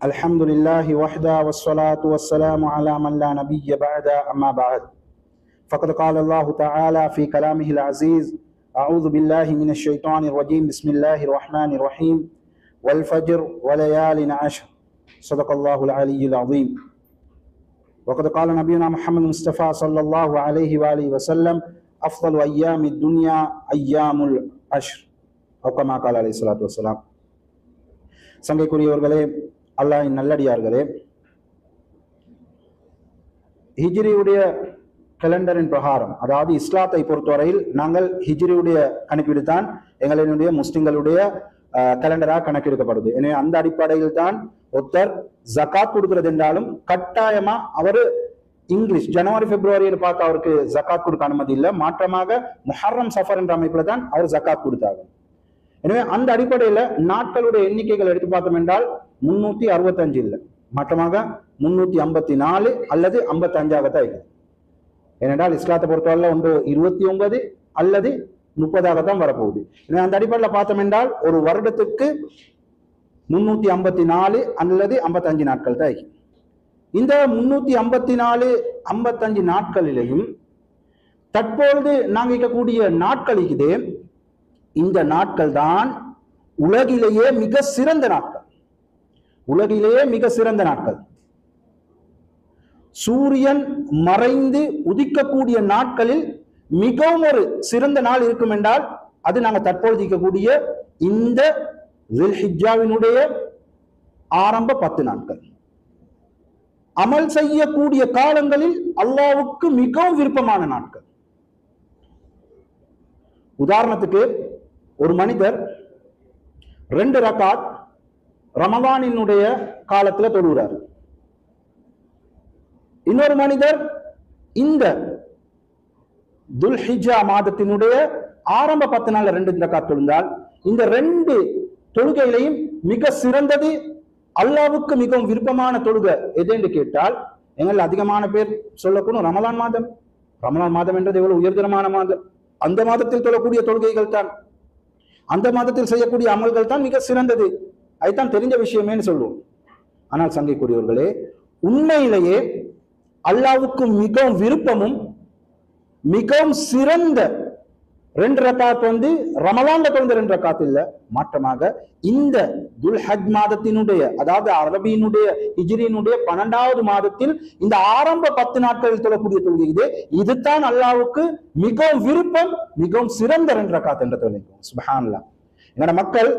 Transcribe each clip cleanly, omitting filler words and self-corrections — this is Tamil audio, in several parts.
الحمد لله وحده والصلاة والسلام على من لا نبي بعد أما بعد فقد قال الله تعالى في كلامه العزيز أعوذ بالله من الشيطان الرجيم بسم الله الرحمن الرحيم والفجر وليال عشر صدق الله العلي العظيم وقد قال نبينا محمد المصطفى صلى الله عليه وآله وسلم أفضل أيام الدنيا أيام العشر أو كما قال عليه الصلاة والسلام. சங்கைக்குரியவர்களே, அல்லாஹ்வின் நல்லடியார்களே, ஹிஜ்ரியுடைய கேலண்டரின் பிரகாரம், அதாவது இஸ்லாத்தை பொறுத்தவரையில் நாங்கள் ஹிஜ்ரியுடைய கணக்கீடு தான் எங்களுடைய முஸ்லிம்களுடைய கேலண்டராக கணக்கெடுக்கப்படுது. எனவே அந்த அடிப்படையில் தான் ஒருத்தர் ஜகாத் கொடுக்கிறது என்றாலும் கட்டாயமா அவரு இங்கிலீஷ் ஜனவரி பிப்ரவரியில் பார்த்து அவருக்கு ஜகாத் கொடுக்க அனுமதி இல்லை. மாற்றமாக முஹர்ரம் சஃபர் என்ற அமைப்புல தான் அவர் ஜகாத் கொடுத்தாங்க. எனவே அந்த அடிப்படையில நாட்களுடைய எண்ணிக்கைகள் எடுத்து பார்த்தோம் என்றால் 365 இல்லை, மாற்றமாக 354 அல்லது 55ஆகத்தான் இருக்கு. ஏனென்றால் இஸ்லாத்தை பொறுத்தவரை ஒன்று 29 அல்லது 30ஆகத்தான் வரப்போகுது. எனவே அந்த அடிப்படையில் பார்த்தோம் என்றால் ஒரு வருடத்துக்கு 354 அல்லது 55 நாட்கள் தான் இருக்கு. இந்த 354 55 நாட்களிலேயும் தற்பொழுது நாங்கள் இருக்கக்கூடிய நாட்கள் இருக்குது. இந்த நாட்கள் தான் உலகிலேயே மிக சிறந்த நாட்கள். உலகிலேயே மிக சிறந்த நாட்கள். சூரியன் மறைந்து உதிக்கக்கூடிய நாட்களில் மிகவும் ஒரு சிறந்த நாள் இருக்கும் என்றால் அது நாங்கள் தற்பொழுது இருக்கக்கூடிய இந்த ذுல்ஹிஜ்ஜாவினுடைய ஆரம்ப 10 நாட்கள். அமல் செய்யக்கூடிய காலங்களில் அல்லாஹ்வுக்கு மிகவும் விருப்பமான நாட்கள். உதாரணத்துக்கு, ஒரு மனிதர் 2 ரகாத் ரமலானினுடைய காலத்துல தொழுகிறார். இன்னொரு மனிதர் இந்த துல்ஹிஜ்ஜா மாதத்தினுடைய ஆரம்ப 10 நாள் 2 ரகாத் தொழுந்தால் இந்த 2 தொழுகையிலையும் மிக சிறந்தது அல்லாஹ்வுக்கு மிகவும் விருப்பமான தொழுகை எது என்று கேட்டால் எங்கள் அதிகமான பேர் சொல்லக்கூடும் ரமலான் மாதம். ரமலான் மாதம் என்றது எவ்வளவு உயர்தரமான மாதம். அந்த மாதத்தில் தொழக்கூடிய தொழுகைகள் தான், அந்த மாதத்தில் செய்யக்கூடிய அமல்கள் தான் மிக சிறந்தது. அதுதான் தெரிஞ்ச விஷயமேன்னு சொல்லுவோம். ஆனால் சங்கைக்குரியவர்களே, உண்மையிலேயே அல்லாஹ்வுக்கு மிகவும் விருப்பமும் மிகவும் சிறந்த 2 ரகாத் ரமலான்ல தொழுந்த 2 ரகாத் இல்ல, மாற்றமாக இந்த துல்ஹஜ் மாதத்தினுடைய, அதாவது அரபியினுடைய ஹிஜ்ரியினுடைய 12வது மாதத்தில் இந்த ஆரம்ப 10 நாட்களில் தொழக்கூடிய தொழுகை இதுதான் அல்லாஹ்வுக்கு மிகவும் விருப்பம், மிகவும் சிறந்த 2 ரகாத் என்ற தொழுகை. சுப்ஹானல்லாஹ். எங்களோட மக்கள்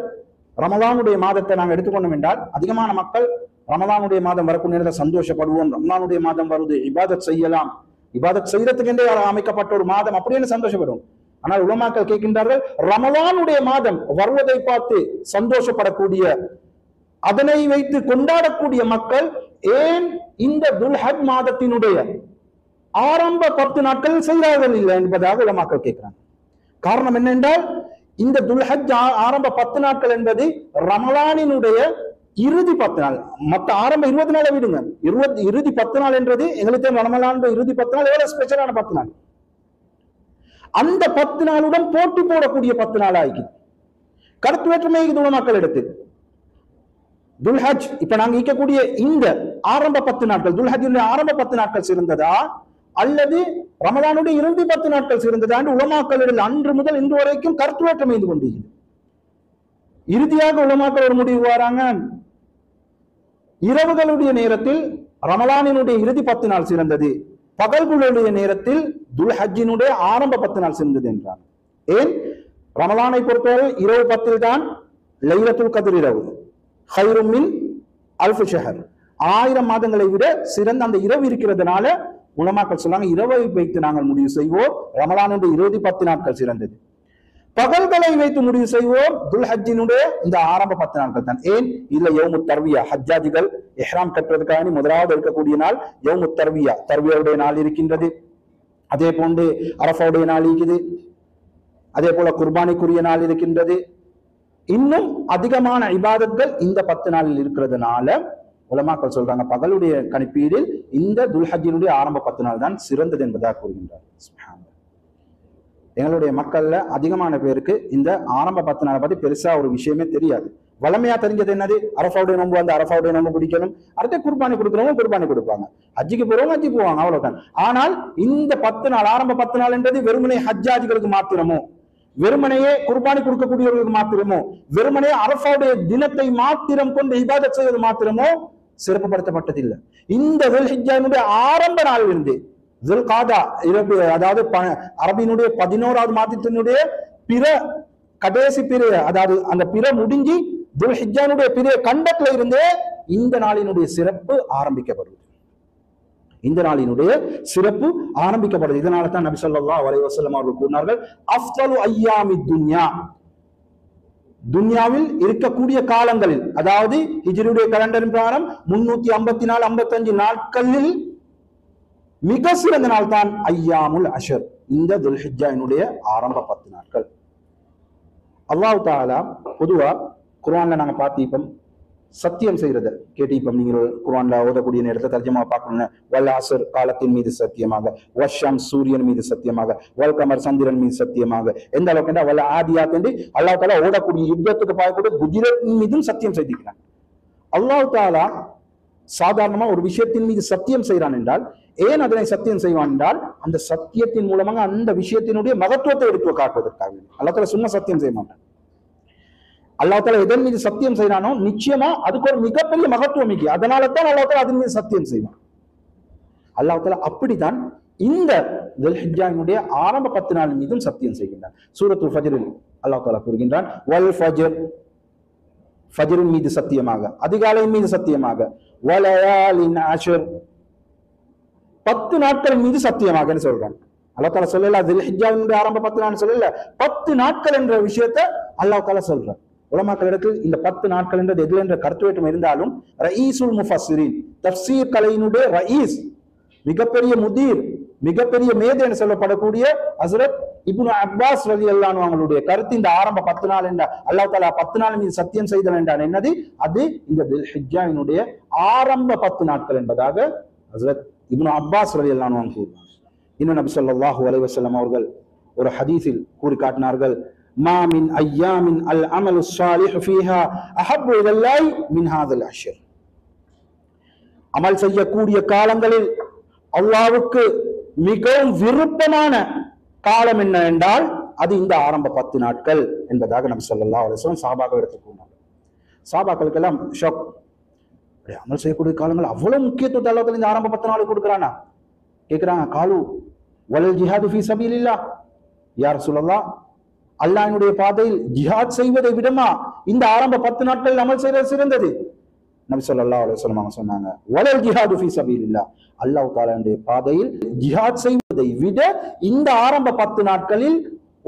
ரமலானுடைய மாதத்தை நாங்கள் எடுத்துக்கொண்டோம் என்றால் அதிகமான மக்கள் ரமலானுடைய மாதம் வரக்கூடிய நேரத்தில் சந்தோஷப்படுவோம். ரமலானுடைய மாதம் வருது, இபாதத் செய்யலாம், இபாதத் செய்யறதுக்கென்றே அமைக்கப்பட்ட ஒரு மாதம் அப்படின்னு சந்தோஷப்படுவோம். ஆனால் உலமாக்கள் கேட்கின்றார்கள், ரமலானுடைய மாதம் வருவதை பார்த்து சந்தோஷப்படக்கூடிய, அதனை வைத்து கொண்டாடக்கூடிய மக்கள் ஏன் இந்த துல்ஹஜ் மாதத்தினுடைய ஆரம்ப 10 நாட்கள் செய்கிறார்கள் இல்லை என்பதாக உலமாக்கள் கேட்கிறாங்க. காரணம் என்னென்றால் இந்த துல்ஹஜ் ஆரம்ப 10 நாட்கள் என்பது ரமலானினுடைய இறுதி 10 நாள். மற்ற ஆரம்ப 20 நாளை விடுங்க, இறுதி 10 நாள் என்றது எங்களுக்கு ரமலான் இறுதி 10 நாள் எவ்வளவு ஸ்பெஷலான 10 நாள். அந்த 10 நாளுடன் போட்டி போடக்கூடிய 10 நாள் ஆகி கருத்து வேற்றுமை மக்கள் எடுத்து துல்ஹஜ் இப்ப நாங்க ஈக்கக்கூடிய இந்த ஆரம்ப 10 நாட்கள் துல்ஹஜ்ஜுடைய ஆரம்ப 10 நாட்கள் சிறந்ததா அல்லது ரமலானுடைய இறுதி 10 நாட்கள் சிறந்ததா என்று உலமாக்களிடம் அன்று முதல் இன்று வரைக்கும் கருத்து வேற்றுமை கொண்டிருக்கிறது. இறுதியாக உலமாக்கள் ஒரு முடிவு வராங்க, இரவுகளுடைய நேரத்தில் ரமலானினுடைய இறுதி 10 நாள் சிறந்தது, பகல்களுடைய நேரத்தில் துல்ஹஜ்ஜினுடைய ஆரம்ப 10 நாள் சிறந்தது என்றார். ஏன்? ரமலானை பொறுத்தவரை இரவு 10 தான் லைலத்துல் கத்ர் இரவு, ഖൈറുம் மின் அல்ஃப் ஷஹர், 1000 மாதங்களை விட சிறந்த அந்த இரவு இருக்கிறதுனால உலமாக்கள் சொன்னாங்க இரவை வைத்து நாங்கள் முடிவு செய்வோம், ரமலானுடைய இறுதி 10 நாட்கள் சிறந்தது. பகல்களை வைத்து முடிவு செய்வோம், துல்ஹஜ்ஜினுடைய இந்த ஆரம்ப 10 நாட்கள் தான். ஏன்? இதுல யௌமுத் தர்வியா, ஹஜ்ஜாஜிகள் இஹ்ராம் கட்டுறதுக்காக முதலாவது இருக்கக்கூடிய நாள் யௌமுத் தர்வியா, தர்வியாவுடைய நாள் இருக்கின்றது. அதே போன்று அரஃபாவுடைய நாள் இருக்குது, அதே போல குர்பானிக்குரிய நாள் இருக்கின்றது. இன்னும் அதிகமான இபாதத்கள் இந்த 10 நாளில் இருக்கிறதுனால உலமாக்கள் சொல்றாங்க பகலுடைய கணிப்பீடில் இந்த துல்ஹஜ்ஜினுடைய ஆரம்ப 10 நாள் தான் சிறந்தது என்பதாக கூறுகின்றார். எங்களுடைய மக்கள்ல அதிகமான பேருக்கு இந்த ஆரம்ப 10 நாளை பத்தி பெருசா ஒரு விஷயமே தெரியாது. வளமையா தெரிஞ்சது என்னது? அரஃபாவுடைய நோன்பு வந்து அரஃபாவுடைய நோன்பு பிடிக்கணும், அடுத்த குர்பானி கொடுக்குறவங்க குர்பானி கொடுப்பாங்க, ஹஜ்ஜிக்கு போறவங்க ஹஜ்ஜி போவாங்க, அவ்வளவுதான். ஆனால் இந்த 10 நாள், ஆரம்ப 10 நாள் என்றது வெறுமனே ஹஜ்ஜாஜிகளுக்கு மாத்திரமோ, வெறுமனையே குர்பானி கொடுக்கக்கூடியவர்களுக்கு மாத்திரமோ, வெறுமனே அரஃபாவுடைய தினத்தை மாத்திரம் கொண்டு இபாதத் செய்வது மாத்திரமோ சிறப்புப்படுத்தப்பட்டதில்லை. இந்த துல்ஹிஜ்ஜாவுடைய ஆரம்ப நாளில் இருந்து துல்காதா அதாவது அரபியினுடைய 11வது மாதத்தினுடைய பிற கடைசி பிற, அதாவது அந்த பிற முடிஞ்சு துல்ஹிஜ்ஜாவுடைய பிற கண்டத்துல இருந்தே இந்த நாளினுடைய சிறப்பு ஆரம்பிக்கப்படுது. இந்த நாளினுடைய சிறப்பு ஆரம்பிக்கப்படுது. இதனால தான் நபி ஸல்லல்லாஹு அலைஹி வஸல்லம் அவர்கள் கூறினார்கள், அஃதலு அய்யாமி துன்யா, துன்யாவில் இருக்கக்கூடிய காலங்களில், அதாவது ஹிஜ்ரியுடைய கலண்டரின் பிரகாரம் 354 55 நாட்களில் மிக சிறந்த நாள் தான் ஐயாமுல் அஷர், இந்த துல்ஹிஜ்ஜாவினுடைய ஆரம்ப 10 நாட்கள். அல்லாஹ் தஆலா பொதுவா குர்ஆன்ல நாங்க பார்த்திப்போம், சத்தியம் செய்யறத கேட்டிப்போம். நீங்கள் குர்ஆன்ல ஓதக்கூடிய நேரத்தில் தர்ஜமா பார்க்கணும். வல் அஸ்ர், காலத்தின் மீது சத்தியமாக, வஷம், சூரியன் மீது சத்தியமாக, வல் கமர், சந்திரன் மீது சத்தியமாக. எந்த அளவுக்கு வல்ல ஆதியாத் என்று அல்லாஹ் தஆலா ஓடக்கூடிய யுத்தத்துக்கு பார்க்கக்கூடிய குஜராத்தின் மீதும் சத்தியம் செய்திருக்கிறான். அல்லாஹ் தஆலா சாதாரணமா ஒரு விஷயத்தின் மீது சத்தியம் செய்யறான் என்றால், ஏன் அதனை சத்தியம் செய்வான் என்றால், அந்த சத்தியத்தின் மூலமாக அந்த விஷயத்தினுடைய மகத்துவத்தை எடுத்து காட்டுவதற்காக. அல்லாஹ் தஆலா சும்மா சத்தியம் செய்ய மாட்டான். அல்லாஹ் தஆலா எதன் மீது சத்தியம் செய்யறானோ நிச்சயமா அதுக்கு ஒரு மிகப்பெரிய மகத்துவம் மிக்க, அதனால தான் அல்லாஹ் தஆலா அதன் மீது சத்தியம் செய்வான். அல்லாஹ் தஆலா அப்படித்தான் இந்த துல்ஹிஜ்ஜாவினுடைய ஆரம்ப 10 நாள் மீதும் சத்தியம் செய்கின்றான். சூரத்துல் ஃபஜ்ரில் அல்லாஹ் தஆலா கூறுகின்றான், வல் ஃபஜ்ர், ஃபஜ்ரின் மீது சத்தியமாக, அதிகாலையின் மீது சத்தியமாக, வலயாலின் அஷ்ர், 10 நாட்களின் மீது சத்தியமாக சொல்றான். அல்லாஹ் தஆலா சொல்லல துல்ஹிஜ்ஜாவினுடைய ஆரம்ப 10 நாள் சொல்லல, 10 நாட்கள் என்ற விஷயத்தை அல்லாஹ் தஆலா சொல்றான். உலமாக்களிடத்தில் இந்த 10 நாட்கள் என்றது எதுல என்ற கருத்துவேற்றம் இருந்தாலும், ரயீசுல் முஃபஸ்ஸிரீன், தஃப்சீர் கலையினுடைய ரயீஸ், மிகப்பெரிய முதீர், மிகப்பெரிய மேதை என்று சொல்லப்படக்கூடிய ஹஸ்ரத் இப்னு அப்பாஸ் ரலியல்லாஹு அன்ஹு அவங்களுடைய கருத்து, இந்த ஆரம்ப 10 நாள் என்ற அல்லாஹ் தஆலா 10 நாள் மீது சத்தியம் செய்தல் என்றால் என்னது? அது இந்த துல்ஹிஜ்ஜாவினுடைய ஆரம்ப 10 நாட்கள் என்பதாக ஹஸ்ரத் இப்னு அப்பாஸ் ரலியல்லாஹு அன்ஹு கூறுகிறார். இன்னும் நபி ஸல்லல்லாஹு அலைஹி வஸல்லம் அவர்கள் ஒரு ஹதீஸில் கூறி காட்டினார்கள், மா மின் அய்யாமின் அல் அமலு ஸாலிஹு ஃபீஹா அஹப்பு இலல்லாஹி மின் ஹாதல் அஷ்ர், அமல் செய்யக்கூடிய காலங்களில் அல்லாஹ்வுக்கு மிகவும் விருப்பமான காலம் என்ன என்றால் அது இந்த ஆரம்ப 10 நாட்கள் என்பதாக நபி ஸல்லல்லாஹு அலைஹி வஸல்லம் சஹாபாக்கள் எடுத்துக்கொண்டாங்க. சஹாபாக்களுக்கெல்லாம் ஷாக், அமல் செய்யக்கூடிய காலங்கள் அவ்வளவு முக்கியத்துவத்தை அல்லாஹ் தஆலா இந்த ஆரம்ப 10 நாளுக்கு கொடுக்குறானா? கேட்கிறாங்க, காலு வலல் ஜிஹாது ஃபீ சபீலில்லாஹ், யா ரசூலல்லாஹ், அல்லாஹ்வினுடைய பாதையில் ஜிஹாத் செய்வதை விடமா இந்த ஆரம்ப 10 நாட்கள் அமல் செய்வது சிறந்தது? நபி ஸல்லல்லாஹு அலைஹி வஸல்லம் சொன்னாங்க, வலல் ஜிஹாது ஃபீ சபீலில்லாஹ், அல்லாஹ் தஆலாவுடைய பாதையில் ஜிஹாத் செய்வதை விட இந்த ஆரம்ப 10 நாட்களில்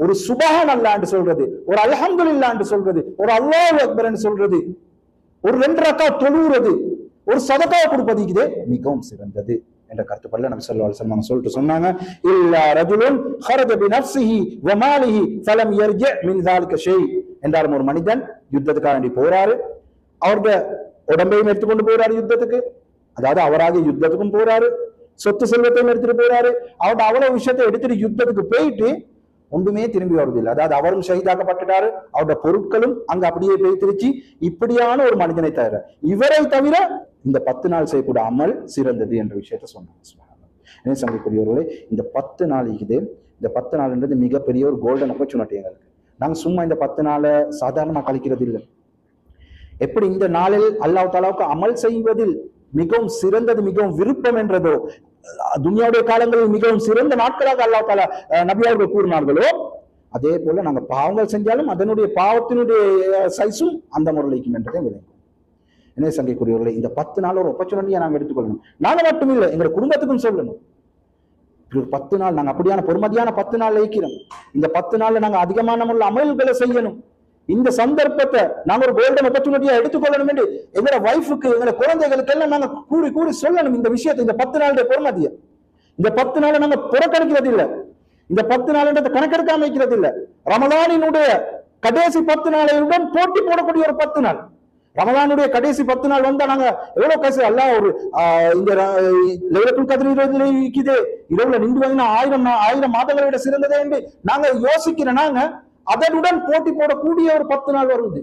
ஒரு சுபஹான் அல்லாஹ் என்று சொல்றது, ஒரு அல்ஹம்துலில்லாஹ் என்று சொல்றது, ஒரு அல்லாஹு அக்பர் என்று சொல்றது, ஒரு 2 ரக்காத் தொழுகிறது, ஒரு சதகா கொடுப்பது மிகவும் சிறந்தது என்ற கருத்துப்படல நபி ஸல்லல்லாஹு அலைஹி வஸல்லம் சொல்லிட்டு சொன்னாங்க, இல்லா ரஜுலுன் ஹரஜ பினஃப்ஸிஹி வ மாலிஹி ஃபலம் யர்ஜி மின் ذلك ஷை, என்றாலும் ஒரு மனிதன் யுத்தத்துக்காக வேண்டி போறாரு, அவருடைய உடம்பையும் எடுத்துக்கொண்டு போறாரு யுத்தத்துக்கு, அதாவது அவராக யுத்தத்துக்கும் போறாரு, சொத்து செல்வத்தையும் எடுத்துட்டு போறாரு, அவருடைய அவ்வளவு விஷயத்தை எடுத்துட்டு யுத்தத்துக்கு போயிட்டு ஒன்றுமே திரும்பி வருவதில்லை. அதாவது அவரும் ஷஹீதாக்கப்பட்டுட்டாரு, அவருடைய பொருட்களும் அங்க அப்படியே போய் திருச்சி, இப்படியான ஒரு மனிதனை தவிர, இவரை தவிர இந்த 10 நாள் செய்யக்கூடிய அமல் சிறந்தது என்ற விஷயத்த சொன்னாங்க. என்ன சங்கக்கூடியவர்களே, இந்த 10 நாள் இருக்குது, இந்த 10 நாள்ன்றது மிகப்பெரிய ஒரு கோல்டன் ஆப்பர்ச்சுனிட்டி எங்களுக்கு. நாங்க சும்மா இந்த 10 நாளை சாதாரணமா கழிக்கிறது இல்லை. எப்படி இந்த நாளில் அல்லாஹ் தஆலாவுக்கு அமல் செய்வதில் மிகவும் சிறந்தது, மிகவும் விருப்பம் என்றதோ, துன்யாவுடைய காலங்களில் மிகவும் சிறந்த நாட்களாக அல்லாஹ் தஆலா நபியார்கள் கூறினார்களோ, அதே போல நாங்க பாவங்கள் செஞ்சாலும் அதனுடைய பாவத்தினுடைய சைஸும் அந்த முறைக்கும் என்றதை விளங்கும். என்ன சங்கைக்குரியவர்களே, இந்த 10 நாள் ஒரு ஆப்பர்ச்சுனிட்டியை நாங்க எடுத்துக்கொள்ளணும். நாங்க மட்டும் இல்லை, எங்க குடும்பத்துக்கும் சொல்லணும். 10 நாள் நாங்க அப்படியான பொறுமதியான 10 நாள் இருக்கிறோம். இந்த 10 நாள்ல நாங்க அதிகமான அமல்களை செய்யணும். இந்த சந்தர்ப்பத்தை நாங்க ஒரு கோல்டன் ஆப்பர்ச்சுனிட்டியா எடுத்துக்கொள்ளணும் என்று எங்களோட வைஃபுக்கு, எங்களோட குழந்தைகளுக்கு எல்லாம் நாங்க கூறி கூறி சொல்லணும் இந்த விஷயத்தை, இந்த 10 நாளுடைய பொறுமதியை. இந்த 10 நாளை நாங்க புறக்கணிக்கிறது இல்லை, இந்த 10 நாள் கணக்கெடுக்காம வைக்கிறது இல்லை. ரமலானினுடைய கடைசி 10 நாளையுடன் போட்டி போடக்கூடிய ஒரு 10 நாள். ரமலானுடைய கடைசி 10 நாள் வந்தா நாங்க எவ்வளவு காசு அல்லாஹ் ஒரு இந்த லைலத்துல் கத்ர் இருக்குது, இரவுல நின்று வாங்கினா 1000 மாதங்களை விட சிறந்ததே என்று நாங்க யோசிக்கிற நாங்க அதனுடன் போட்டி போடக்கூடிய ஒரு 10 நாள் வருது.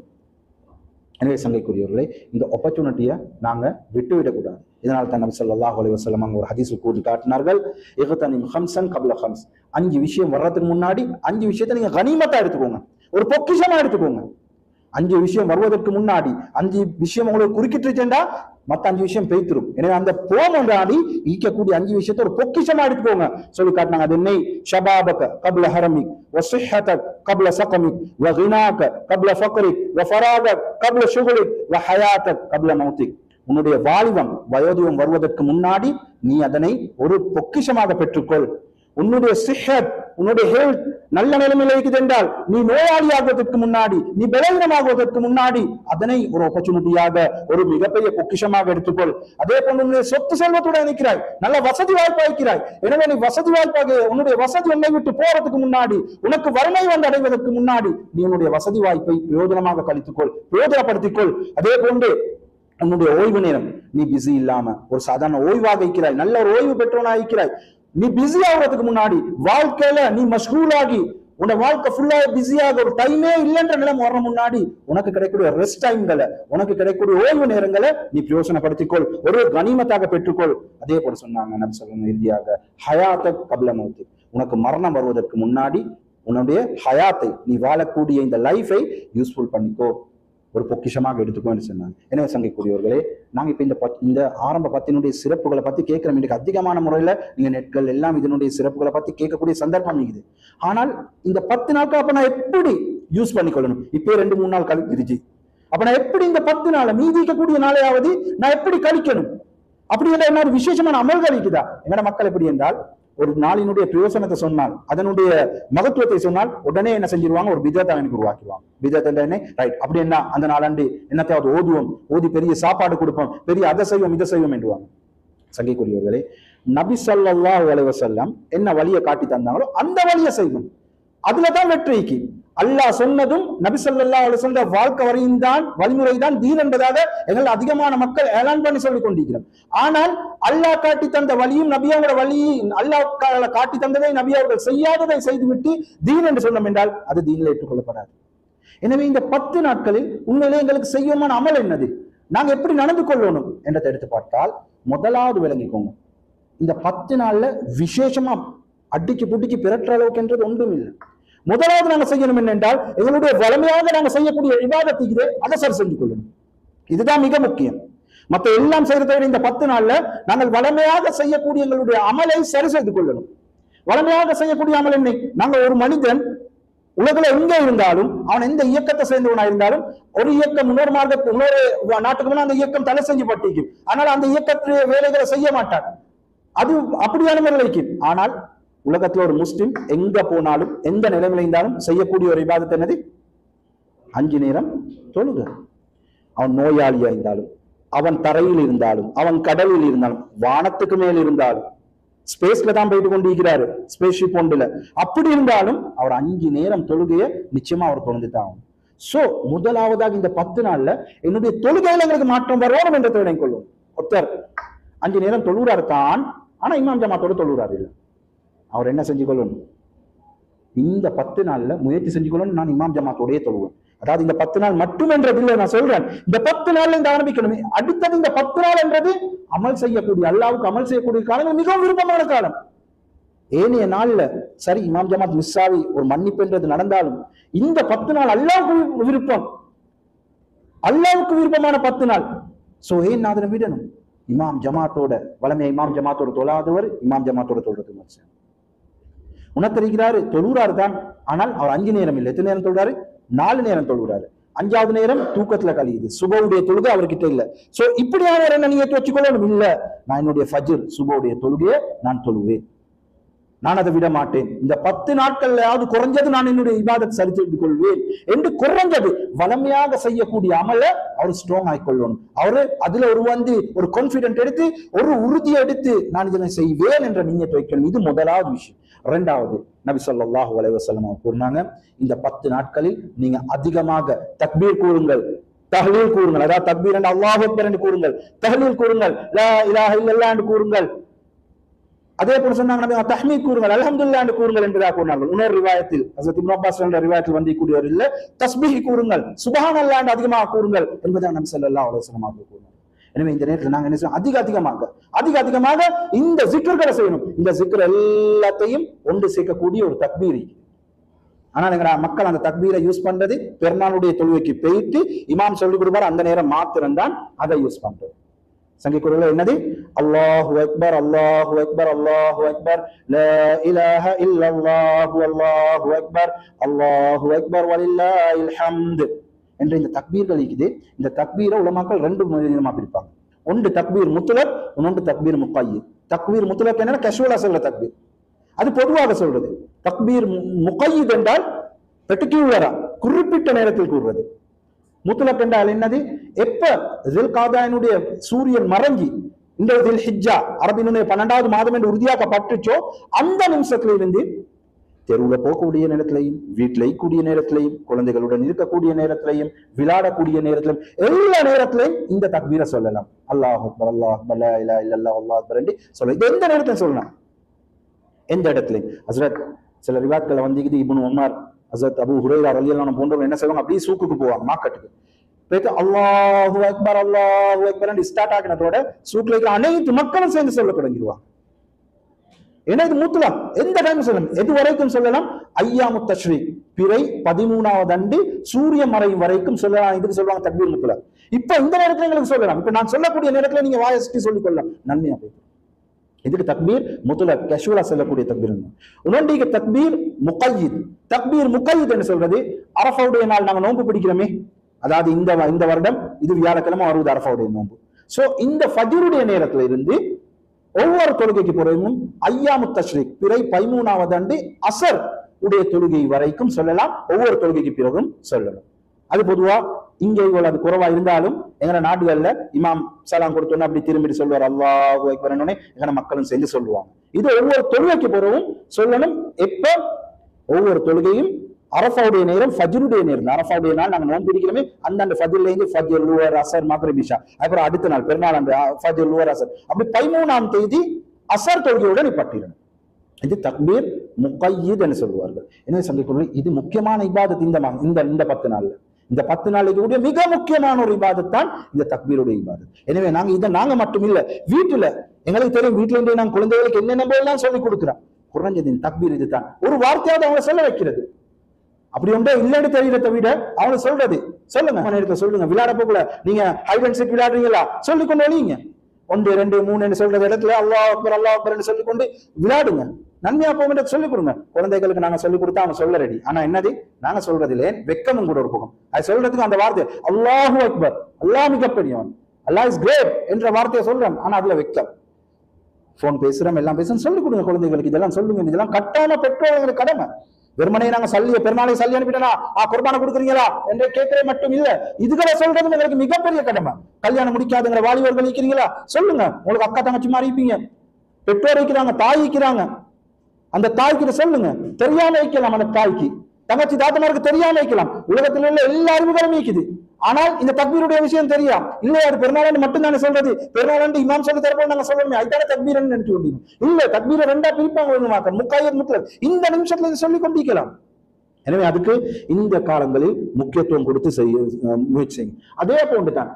எனவே சங்கைக்குரியவர்களே, இந்த ஆப்பர்ச்சுனிட்டியை நாங்க விட்டுவிடக்கூடாது. இதனால தான் நபி ஸல்லல்லாஹு அலைஹி வஸல்லம் ஒரு ஹதீஸ் கூட்டி காட்டினார்கள், இக்தனிம் ஹம்ஸன் கப்ல ஹம்ஸ். 5 விஷயம் வர்றதுக்கு முன்னாடி 5 விஷயத்தை நீங்க கனிமத்தா எடுத்துக்கோங்க, ஒரு பொக்கிஷமா எடுத்துக்கோங்க. 5 விஷயம் வருவதற்கு முன்னாடி 5 விஷயம் உங்களுக்கு குறுக்கிட்டுச்சேண்டா மத்த 5 விஷயம் பெய்த்திரும். எனவே அந்த போமண்டாடி ஈக்கக்கூடிய 5 விஷயத்தை ஒரு பொக்கிஷமா எடுத்துக்கோங்க சொல்லி காட்டினாங்க. அது என்னை ஷபாபக கப்ல ஹரமிக் வஸிஹதக் கப்ல சகமிக் வகினாக கப்ல ஃபக்ரிக் வஃபராகக் கப்ல ஷுகுலிக் வஹயாதக் கப்ல மௌத்திக். உன்னுடைய வாலிபம் வயோதிபம் வருவதற்கு முன்னாடி நீ அதனை ஒரு பொக்கிஷமாக பெற்றுக்கொள். உன்னுடைய சிஹத், உன்னுடைய ஹெல்த் நல்ல நிலைமையில் இருக்குது என்றால் நீ நோயாளியாகுவதற்கு முன்னாடி, நீ பலவீனமாகுவதற்கு முன்னாடி அதனை ஒரு ஆப்பர்ச்சுனிட்டியாக, ஒரு மிகப்பெரிய பொக்கிஷமாக எடுத்துக்கொள். அதே போன்று உன்னுடைய சொத்து செல்வத்துடன் இருக்கிறாய், நல்ல வசதி வாய்ப்பா இருக்கிறாய். எனவே நீ வசதி வாய்ப்பாக உன்னுடைய வசதி உன்னை விட்டு போறதுக்கு முன்னாடி, உனக்கு வறுமை வந்து அடைவதற்கு முன்னாடி நீ உன்னுடைய வசதி வாய்ப்பை பிரயோஜனமாக கழித்துக்கொள், பிரயோஜனப்படுத்திக்கொள். அதே போன்று உன்னுடைய ஓய்வு நேரம், நீ பிஸி இல்லாம ஒரு சாதாரண ஓய்வாக இருக்கிறாய், நல்ல ஒரு ஓய்வு பெற்றவனா இருக்கிறாய். நீ பிஸி ஆகுறதுக்கு முன்னாடி வாழ்க்கையில நீ மஷ்கூலாகி உன்னை வாழ்க்கை ஃபுல்லா பிஸியாக ஒரு டைமே இல்லைன்ற நிலைமை வர முன்னாடி உனக்கு கிடைக்கக்கூடிய ரெஸ்ட் டைம்களை, உனக்கு கிடைக்கக்கூடிய ஓய்வு நேரங்களை நீ பிரயோசனப்படுத்திக்கொள், ஒரு கனிமத்தாக பெற்றுக்கொள். அதே போல சொன்னாங்க நபி ஸல்லல்லாஹு இறுதியாக ஹயாத்த கப்ல மௌத். உனக்கு மரணம் வருவதற்கு முன்னாடி உன்னுடைய ஹயாத்தை, நீ வாழக்கூடிய இந்த லைஃபை யூஸ்ஃபுல் பண்ணிக்கோ, ஒரு பொக்கிஷமாக எடுத்துக்கோன்னு சொன்னாங்க. எனவே சங்கைக்குரியவர்களே, நாங்க இப்ப இந்த ஆரம்ப 10 சிறப்புகளை பத்தி கேட்கிறோம். இன்னைக்கு அதிகமான முறையில நீங்க நெட்கள் எல்லாம் இதனுடைய சிறப்புகளை பத்தி கேட்கக்கூடிய சந்தர்ப்பம் இருக்குது. ஆனால் இந்த 10 நாட்கள் அப்ப நான் எப்படி யூஸ் பண்ணிக்கொள்ளணும்? இப்ப 2-3 நாள் கழிச்சிருச்சு, அப்ப நான் எப்படி இந்த 10 நாளை மீதிக்கக்கூடிய நாளையாவது நான் எப்படி கழிக்கணும்? அப்படி என்ற என்ன ஒரு விசேஷமான அமல்கள் இருக்குதா? எங்கட மக்கள் எப்படி என்றால், ஒரு நாளினுடைய பிரயோசனத்தை சொன்னால், அதனுடைய மகத்துவத்தை சொன்னால் உடனே என்ன செஞ்சிருவாங்க, ஒரு பிதத்தை எனக்கு உருவாக்கிடுவாங்க. பிதத்தை ரைட் அப்படி என்ன அந்த நாளாண்டு என்னத்தையாவது ஓதுவோம், ஓதி பெரிய சாப்பாடு கொடுப்போம், பெரிய அதை செய்வோம் இதை செய்வோம் என்றுவாங்க. சங்கைக்குரியவர்களே, நபி ஸல்லல்லாஹு அலைஹி வஸல்லம் என்ன வழியை காட்டி தந்தாங்களோ அந்த வழியை செய்வோம். அதுலதான் வெற்றிக்கு. அல்லாஹ் சொன்னதும் நபி ஸல்லல்லாஹு அலைஹி வஸல்லம் வாழ்க்கை வரைந்தான் வழிமுறைதான் தீன் என்பதாக எங்கள் அதிகமான மக்கள் ஏலான் பண்ணி சொல்லிக் கொண்டிருக்கிறோம். ஆனால் அல்லாஹ் காட்டி தந்த வழியும் நபியோட வழி, அல்லாஹ் காட்டி தந்ததை நபி அவர்கள் செய்யாததை செய்துவிட்டு தீன் என்று சொன்னோம் என்றால் அது தீனில் ஏற்றுக்கொள்ளப்படாது. எனவே இந்த 10 நாட்களில் உண்மையிலே எங்களுக்கு செய்யமான அமல் என்னது, நாங்க எப்படி நடந்து கொள்ளணும் என்றதை எடுத்து பார்த்தால், முதலாவது விளங்கிக்கோங்க, இந்த 10 நாள்ல விசேஷமா அடிக்கு புட்டிக்கு பிறற்ற அளவுக்கு என்றது ஒன்றும் இல்லை. முதலாவது நாங்க செய்யணும் என்னென்றால், எங்களுடைய வலிமையாக நாங்க செய்யக்கூடிய இபாதத்துக்கு அதை சரி செஞ்சு கொள்ளணும். இதுதான் மிக முக்கியம். மற்ற எல்லாம் செய்யறதை விட இந்த 10 நாள்ல நாங்கள் வலிமையாக செய்யக்கூடிய எங்களுடைய அமலை சரி செய்து கொள்ளணும். வலிமையாக செய்யக்கூடிய அமல் என்ன? நாங்க ஒரு மனிதன் உலகில எங்க இருந்தாலும், அவன் எந்த இயக்கத்தை சேர்ந்தவனா இருந்தாலும், ஒரு இயக்கம் இன்னொரு மார்க்கத்து இன்னொரு நாட்டுக்கு முன்னா அந்த இயக்கம் தலை செஞ்சு பட்டிக்கும். ஆனால் அந்த இயக்கத்துடைய வேலைகளை செய்ய மாட்டான், அது அப்படியான நிலைக்கு. ஆனால் உலகத்துல ஒரு முஸ்லிம் எங்க போனாலும் எந்த நிலைமையில இருந்தாலும் செய்யக்கூடிய ஒரு இபாதத் என்னது? 5 நேரம் தொழுகை. அவன் நோயாளியா இருந்தாலும், அவன் தரையில் இருந்தாலும், அவன் கடலில் இருந்தாலும், வானத்துக்கு மேல் இருந்தாலும், ஸ்பேஸ்ல தான் போயிட்டு கொண்டிருக்கிறாரு, ஸ்பேஸ்ஷிப் ஒன்றுல, அப்படி இருந்தாலும் அவர் 5 நேரம் தொழுகையை நிச்சயமா அவர் தொழுந்துதான் ஆகும். சோ முதலாவதாக இந்த 10 நாள்ல என்னுடைய தொழுகையில எங்களுக்கு மாற்றம் வரணும் என்ற தேவை கொள்ளும். ஒருத்தர் 5 நேரம் தொழுகிறார் தான், ஆனா இமாம் ஜமாத்தோட தொழுகிறார் இல்லை. அவர் என்ன செஞ்சு கொள்ளணும்? இந்த 10 நாள்ல முயற்சி செஞ்சு கொள்ளணும், நான் இமாம் ஜமாத்தோடய தொழுவேன். அதாவது இந்த 10 நாள் மட்டும் என்றதில்லை, நான் சொல்றேன் இந்த 10 நாள்ல இந்த ஆரம்பிக்கணும். அடுத்தது இந்த 10 நாள் என்றது அமல் செய்யக்கூடிய, அல்லாவுக்கு அமல் செய்யக்கூடிய காலங்கள் மிகவும் விருப்பமான காலம். ஏனைய நாள்ல சரி இமாம் ஜமாத் மிஸ் ஆகி ஒரு மன்னிப்பு என்றது நடந்தாலும், இந்த 10 நாள் அல்லாவுக்கு விருப்பம், அல்லாவுக்கு விருப்பமான 10 நாள். சோ ஏன் அதனை விடணும்? இமாம் ஜமாத்தோட வளமையை இமாம் ஜமாத்தோட தொழாதவர் இமாம் ஜமாத்தோட தொழுறது மனுஷன் உணர்த்தறிகிறாரு, தொழுறாரு தான். ஆனால் அவர் 5 நேரம் இல்லை, எத்தனை நேரம் தொழுறாரு? 4 நேரம் தொழுகிறாரு. 5வது நேரம் தூக்கத்துல கழியுது, சுபவுடைய தொழுகை அவர்கிட்ட இல்ல. சோ இப்படியான என்ன நீங்க வச்சுக்கொள்ளணும்? இல்ல, நான் என்னுடைய ஃபஜ்ர் சுபவுடைய தொழுகையை நான் தொழுவேன், நான் அதை விட மாட்டேன். இந்த 10 நாட்கள்லயாவது குறைஞ்சது நான் என்னுடைய இபாதத்தை சரி செய்து கொள்வேன் என்று குறைஞ்சது வளமையாக செய்யக்கூடிய அமல அவர் ஸ்ட்ராங் ஆகிக்கொள்ளணும். அவரு அதுல ஒரு கான்பிடென்ட் எடுத்து, ஒரு உறுதியை எடுத்து நான் இதனை செய்வேன் என்ற நீயத்தை வைக்கணும். இது முதலாவது விஷயம். 2வது, நபி ஸல்லல்லாஹு அலைஹி வஸல்லம் கூறினாங்க, இந்த 10 நாட்களில் நீங்க அதிகமாக தக்பீர் கூறுங்கள், தஹ்லீல் கூறுங்கள். அதாவது தக்பீர் என்று அல்லாஹ் அக்பர் என்று கூறுங்கள், தஹ்லீல் கூறுங்கள், லா இலாஹ இல்லல்லாஹ் என்று கூறுங்கள். அதே போல சொன்னாங்க நபி தஹ்மீத் கூறுங்கள், அல்ஹம்துலில்லாஹ் என்று கூறுங்கள் என்பதாக கூறினார்கள். இன்னொரு ரிவாயத்தில் ஹஜ்ரத் இப்னு அப்பாஸ் என்ற ரிவாயத்தில் வந்து கூடியவர் இல்ல, தஸ்பீஹ் கூறுங்கள், சுப்ஹானல்லாஹ் என்று அதிகமாக கூறுங்கள் என்பதாக நபி ஸல்லல்லாஹு அலைஹி வஸல்லம் அவர்கள் கூறினார். எனவே இந்த நேரத்தில் நாங்க என்ன செய்யணும், அதிகமாக இந்த ஜிக்ர்களை செய்யணும். இந்த ஜிக்ர் எல்லாத்தையும் ஒன்று சேர்க்கக்கூடிய ஒரு தக்பீர். ஆனால் எங்க மக்கள் அந்த தக்பீரை யூஸ் பண்றது பெருநாளுடைய தொழுகைக்கு போயிட்டு இமாம் சொல்லிக் கொடுப்பார், அந்த நேரம் மாத்திரம்தான் அதை யூஸ் பண்றது. சங்கிக்குறள் என்னது? அல்லாஹு அக்பர் அல்லாஹு அக்பர் அல்லாஹு அக்பர் லா இலாஹ இல்லல்லாஹு அல்லாஹு அக்பர் அல்லாஹு அக்பர் வலில்லாஹில் ஹம்த் என்ற இந்த தக்பீர்கள் இருக்குது. இந்த தக்பீரை உலமாக்கள் ரெண்டு விதமா பிரிப்பாங்க. ஒன்று தக்பீர் முத்லக், இன்னொன்று தக்பீர் முக்கையித். தக்பீர் முத்லக் என்னன்னா கேஷுவலா சொல்ற தக்பீர், அது பொதுவாக சொல்றது. தக்பீர் முக்கையித் என்றால் பெர்டிகுலரா குறிப்பிட்ட நேரத்தில் கூறுவது. முத்லக் என்றால் என்னது? எப்ப ஜில்காதாயினுடைய சூரியன் மறைஞ்சி இந்த ஹிஜ்ஜா அரபினுடைய 12வது மாதம் என்று உறுதியாக்கப்பட்டுச்சோ அந்த நிமிஷத்துல இருந்து தெருவுல போகக்கூடிய நேரத்திலையும், வீட்டில் இருக்கக்கூடிய நேரத்திலையும், குழந்தைகளுடன் இருக்கக்கூடிய நேரத்திலையும், விளையாடக்கூடிய நேரத்திலையும், எல்லா நேரத்திலையும் இந்த தக்பீரை சொல்லலாம். அல்லாஹ் அக்பர் அல்லாஹ் அக்பர் லா இலாஹ இல்லல்லாஹ் அல்லாஹ் அக்பர் என்று சொல்ல. இது எந்த நேரத்திலும் சொல்லலாம், எந்த இடத்துலையும். ஹஸ்ரத் சில ரிவாயத்களை வந்து இப்னு உமர், ஹஸ்ரத் அபூ ஹுரைரா ரலியல்லாஹு அன்ஹு போன்றவங்க என்ன செய்வாங்க, அப்படியே சூக்குக்கு போவாங்க, மார்க்கெட்டுக்கு போயிட்டு அல்லாஹு அக்பர் ஸ்டார்ட் ஆகினதோட சூக்கில் இருக்கிற அனைத்து மக்களும் சேர்ந்து சொல்ல தொடங்கிடுவாங்க. ஏன்னா இது முத்லக், எந்த டைம் சொல்லலாம், எது வரைக்கும் சொல்லலாம்? ஐயாமுத் தஷ்ரீக், பிறை 13வது அன்று சூரிய மறையும் வரைக்கும் சொல்லலாம். இதுக்கு சொல்லுவாங்க தக்பீர் முத்லக். இப்ப இந்த நேரத்துல எங்களுக்கு சொல்லலாம். இப்ப நான் சொல்லக்கூடிய நேரத்துல நீங்க வாயஸ்டி சொல்லிக் கொள்ளலாம், நன்மையா போயிடும். இதுக்கு தக்பீர் முத்லக், கேஷுவலா சொல்லக்கூடிய தக்பீர். உனண்டிக்கு தக்பீர் முக்கையித். தக்பீர் முக்கையித் என்று சொல்றது, அரஃபாவுடைய நாள் நாங்க நோன்பு பிடிக்கிறோமே, அதாவது இந்த வருடம் இது வியாழக்கிழமை 60 அரஃபாவுடைய நோன்பு. சோ இந்த ஃபஜ்ருடைய நேரத்துல இருந்து ஒவ்வொரு தொழுகைக்கு பிறகும் ஐயாமுத் தஷ்ரீக், பிறை 13வது அன்று அசர் உடைய தொழுகை வரைக்கும் சொல்லலாம். ஒவ்வொரு தொழுகைக்கு பிறகும் சொல்லலாம். அது பொதுவா இங்க இவ்வளவு அது குறைவா இருந்தாலும் எங்க நாடுகள்ல இமாம் சலாம் கொடுத்தோன்னு அப்படி திரும்பி சொல்லுவார் அல்லாஹு அக்பர் என்னன்னே எங்க மக்களும் சேர்ந்து சொல்லுவாங்க. இது ஒவ்வொரு தொழுகைக்கு பிறகும் சொல்லணும். எப்ப? ஒவ்வொரு தொழுகையும் அரஃபாவுடைய நேரம், ஃபஜ்ருடைய நேரம். அரஃபாவுடைய நாள் நாங்க நோன்பு பிடிக்கிறோமே, அந்த ஃபஜ்ர்ல இருந்து ஃபஜ்ர், லுஹர், அஸர், மக்ரிப், இஷா, அப்புறம் அடுத்த நாள் பெருநாள் அன்று ஃபஜ்ர், லுஹர், அஸர், அப்படி 13ஆம் தேதி அஸர் தொழுகையுடன் நிப்பாட்டிடணும். இது தக்பீர் முக்கையித் என்று சொல்வார்கள். என்ன சந்திக்கொள்ள இது முக்கியமான இபாதத். இந்த 10 நாள்ல, இந்த 10 நாளைக்கு கூடிய மிக முக்கியமான ஒரு இபாதத் தான் இந்த தக்பீருடைய இபாதத். எனவே நாங்க மட்டும் இல்ல, வீட்டுல எங்களுக்கு தெரியும், வீட்டுல இருந்து நாங்க குழந்தைகளுக்கு என்னென்ன எல்லாம் சொல்லிக் கொடுக்கிறோம். குறைஞ்சதின் தக்பீர் இதுதான். ஒரு வார்த்தையாவது அவங்க சொல்ல வைக்கிறது. அப்படி ஒன்றே இல்லைன்னு தெரியறத விட அவங்க சொல்றது, சொல்லுங்க நேரத்துல சொல்லுங்க. விளையாட போகல, நீங்க ஹைட் அண்ட் சீக் விளையாடுறீங்களா, சொல்லிக்கொண்டு ஒழியுங்க. 1 2 3 சொல்றது இடத்துல அல்லாஹ் அக்பர் சொல்லிக்கொண்டு விளையாடுங்க. நன்மையா போக சொல்லிக் கொடுங்க. குழந்தைகளுக்கு நாங்க சொல்லிக் கொடுத்தா அவங்க சொல்ல ரெடி. ஆனா என்னது, நாங்க சொல்றதுல வெக்கமும் கூட ஒரு போகும். அது சொல்றதுக்கு அந்த வார்த்தை அல்லாஹு அக்பர், அல்லாஹ் மிகப்பெரியவன், அல்லாஹ் இஸ் கிரேட் என்ற வார்த்தையை சொல்றோம். ஆனா அதுல வெக்கம். போன் பேசுறோம், எல்லாம் பேசுறோம், சொல்லிக் கொடுங்க குழந்தைகளுக்கு. இதெல்லாம் சொல்லுங்க. இதெல்லாம் கட்டான பெற்றோர்களுக்கு கடமை. வெறுமனே நாங்க பெருநாளை சல்லி அனுப்பிட்டா குர்பானை கொடுக்குறீங்களா என்று கேட்கவே மட்டும் இல்ல, இதுகளை சொல்றது எங்களுக்கு மிகப்பெரிய கடமை. கல்யாணம் முடிக்காதுங்கிற வாலிபர்கள் இருக்கிறீங்களா, சொல்லுங்க. உங்களுக்கு அக்கா தங்கச்சி மாதிரி இருப்பீங்க, பெற்றோர் இருக்கிறாங்க, தாய் இருக்கிறாங்க, அந்த தாய்க்கு சொல்லுங்க. தெரியாம வைக்கலாம், அந்த தாய்க்கு தங்கச்சி தாத்தமாருக்கு தெரியாம வைக்கலாம். உலகத்தில் உள்ள எல்லா அறிவுகளும் இருக்குது. ஆனால் இந்த தக்பீருடைய விஷயம் தெரியும் இல்லையா? அது பெருநாள் மட்டும் தானே சொல்றது. பெருநாள் இமாம் சொல்லி தரப்போ நாங்க சொல்லணுமே, அதுதானே தக்பீர் நினைச்சு கொண்டீங்க. இல்ல, தக்பீரை 2ஆ பிரிப்பாங்க. முக்காயித் முத்லக் இந்த நிமிஷத்துல சொல்லிக் கொண்டிருக்கலாம். எனவே அதுக்கு இந்த காலங்களில் முக்கியத்துவம் கொடுத்து முயற்சி செய்யுங்க. அதே போன்றுதான்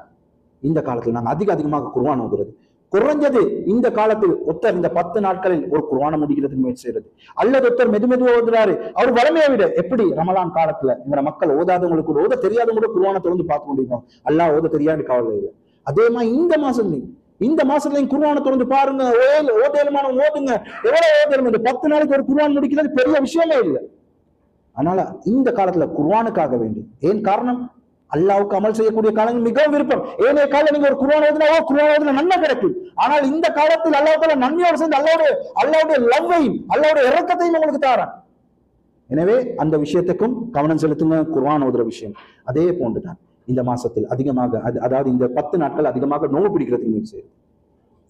இந்த காலத்தில் நாங்க அதிகமாக குர்ஆன் ஓதுறது. குறைஞ்சது இந்த காலத்தில் ஒருத்தர் இந்த 10 நாட்களில் ஒரு குர்ஆனை முடிக்கிறதுக்கு முயற்சி செய்யறது, அல்லது ஒருத்தர் மெதுமெதுவா ஓதுறாரு. அவர் வளமையை விட எப்படி ரமலான் காலத்துல இந்த மக்கள் ஓதாதவங்களுக்கு கூட, ஓத தெரியாதவங்க குர்ஆனை தொடர்ந்து பார்த்து கொண்டிருக்கோம். அல்லாஹ் ஓத தெரியாது கவலை இல்லை. அதே மாதிரி இந்த மாசத்துலயும் குர்ஆனை தொடர்ந்து பாருங்க. ஓதேலுமானவங்க ஓதுங்க, எவ்வளவு ஓதேலும். இந்த 10 நாளைக்கு ஒரு குர்ஆன் முடிக்கிறது பெரிய விஷயமே இல்லை. அதனால இந்த காலத்துல குர்ஆனுக்காக வேண்டி, ஏன் காரணம், அல்லாவுக்கு அமல் செய்யக்கூடிய காலங்கள் மிகவும் விருப்பம். ஏனைய காலம் நீங்க ஒரு குர்ஆன் ஓதுனா நன்மை கிடைக்கும். ஆனால் இந்த காலத்தில் அல்லாஹ் நன்மையோடு சேர்ந்து அல்லாஹ்வுடைய லவ்வையும் அல்லாஹ்வுடைய இரக்கத்தையும் உங்களுக்கு தாரான். எனவே அந்த விஷயத்துக்கும் கவனம் செலுத்துங்க, குர்ஆன் ஓதுற விஷயம். அதே போன்றுதான் இந்த மாசத்தில் அதிகமாக, அதாவது இந்த 10 நாட்கள் அதிகமாக நோன்பு பிடிக்கிறதுக்கு முயற்சி செய்யுது.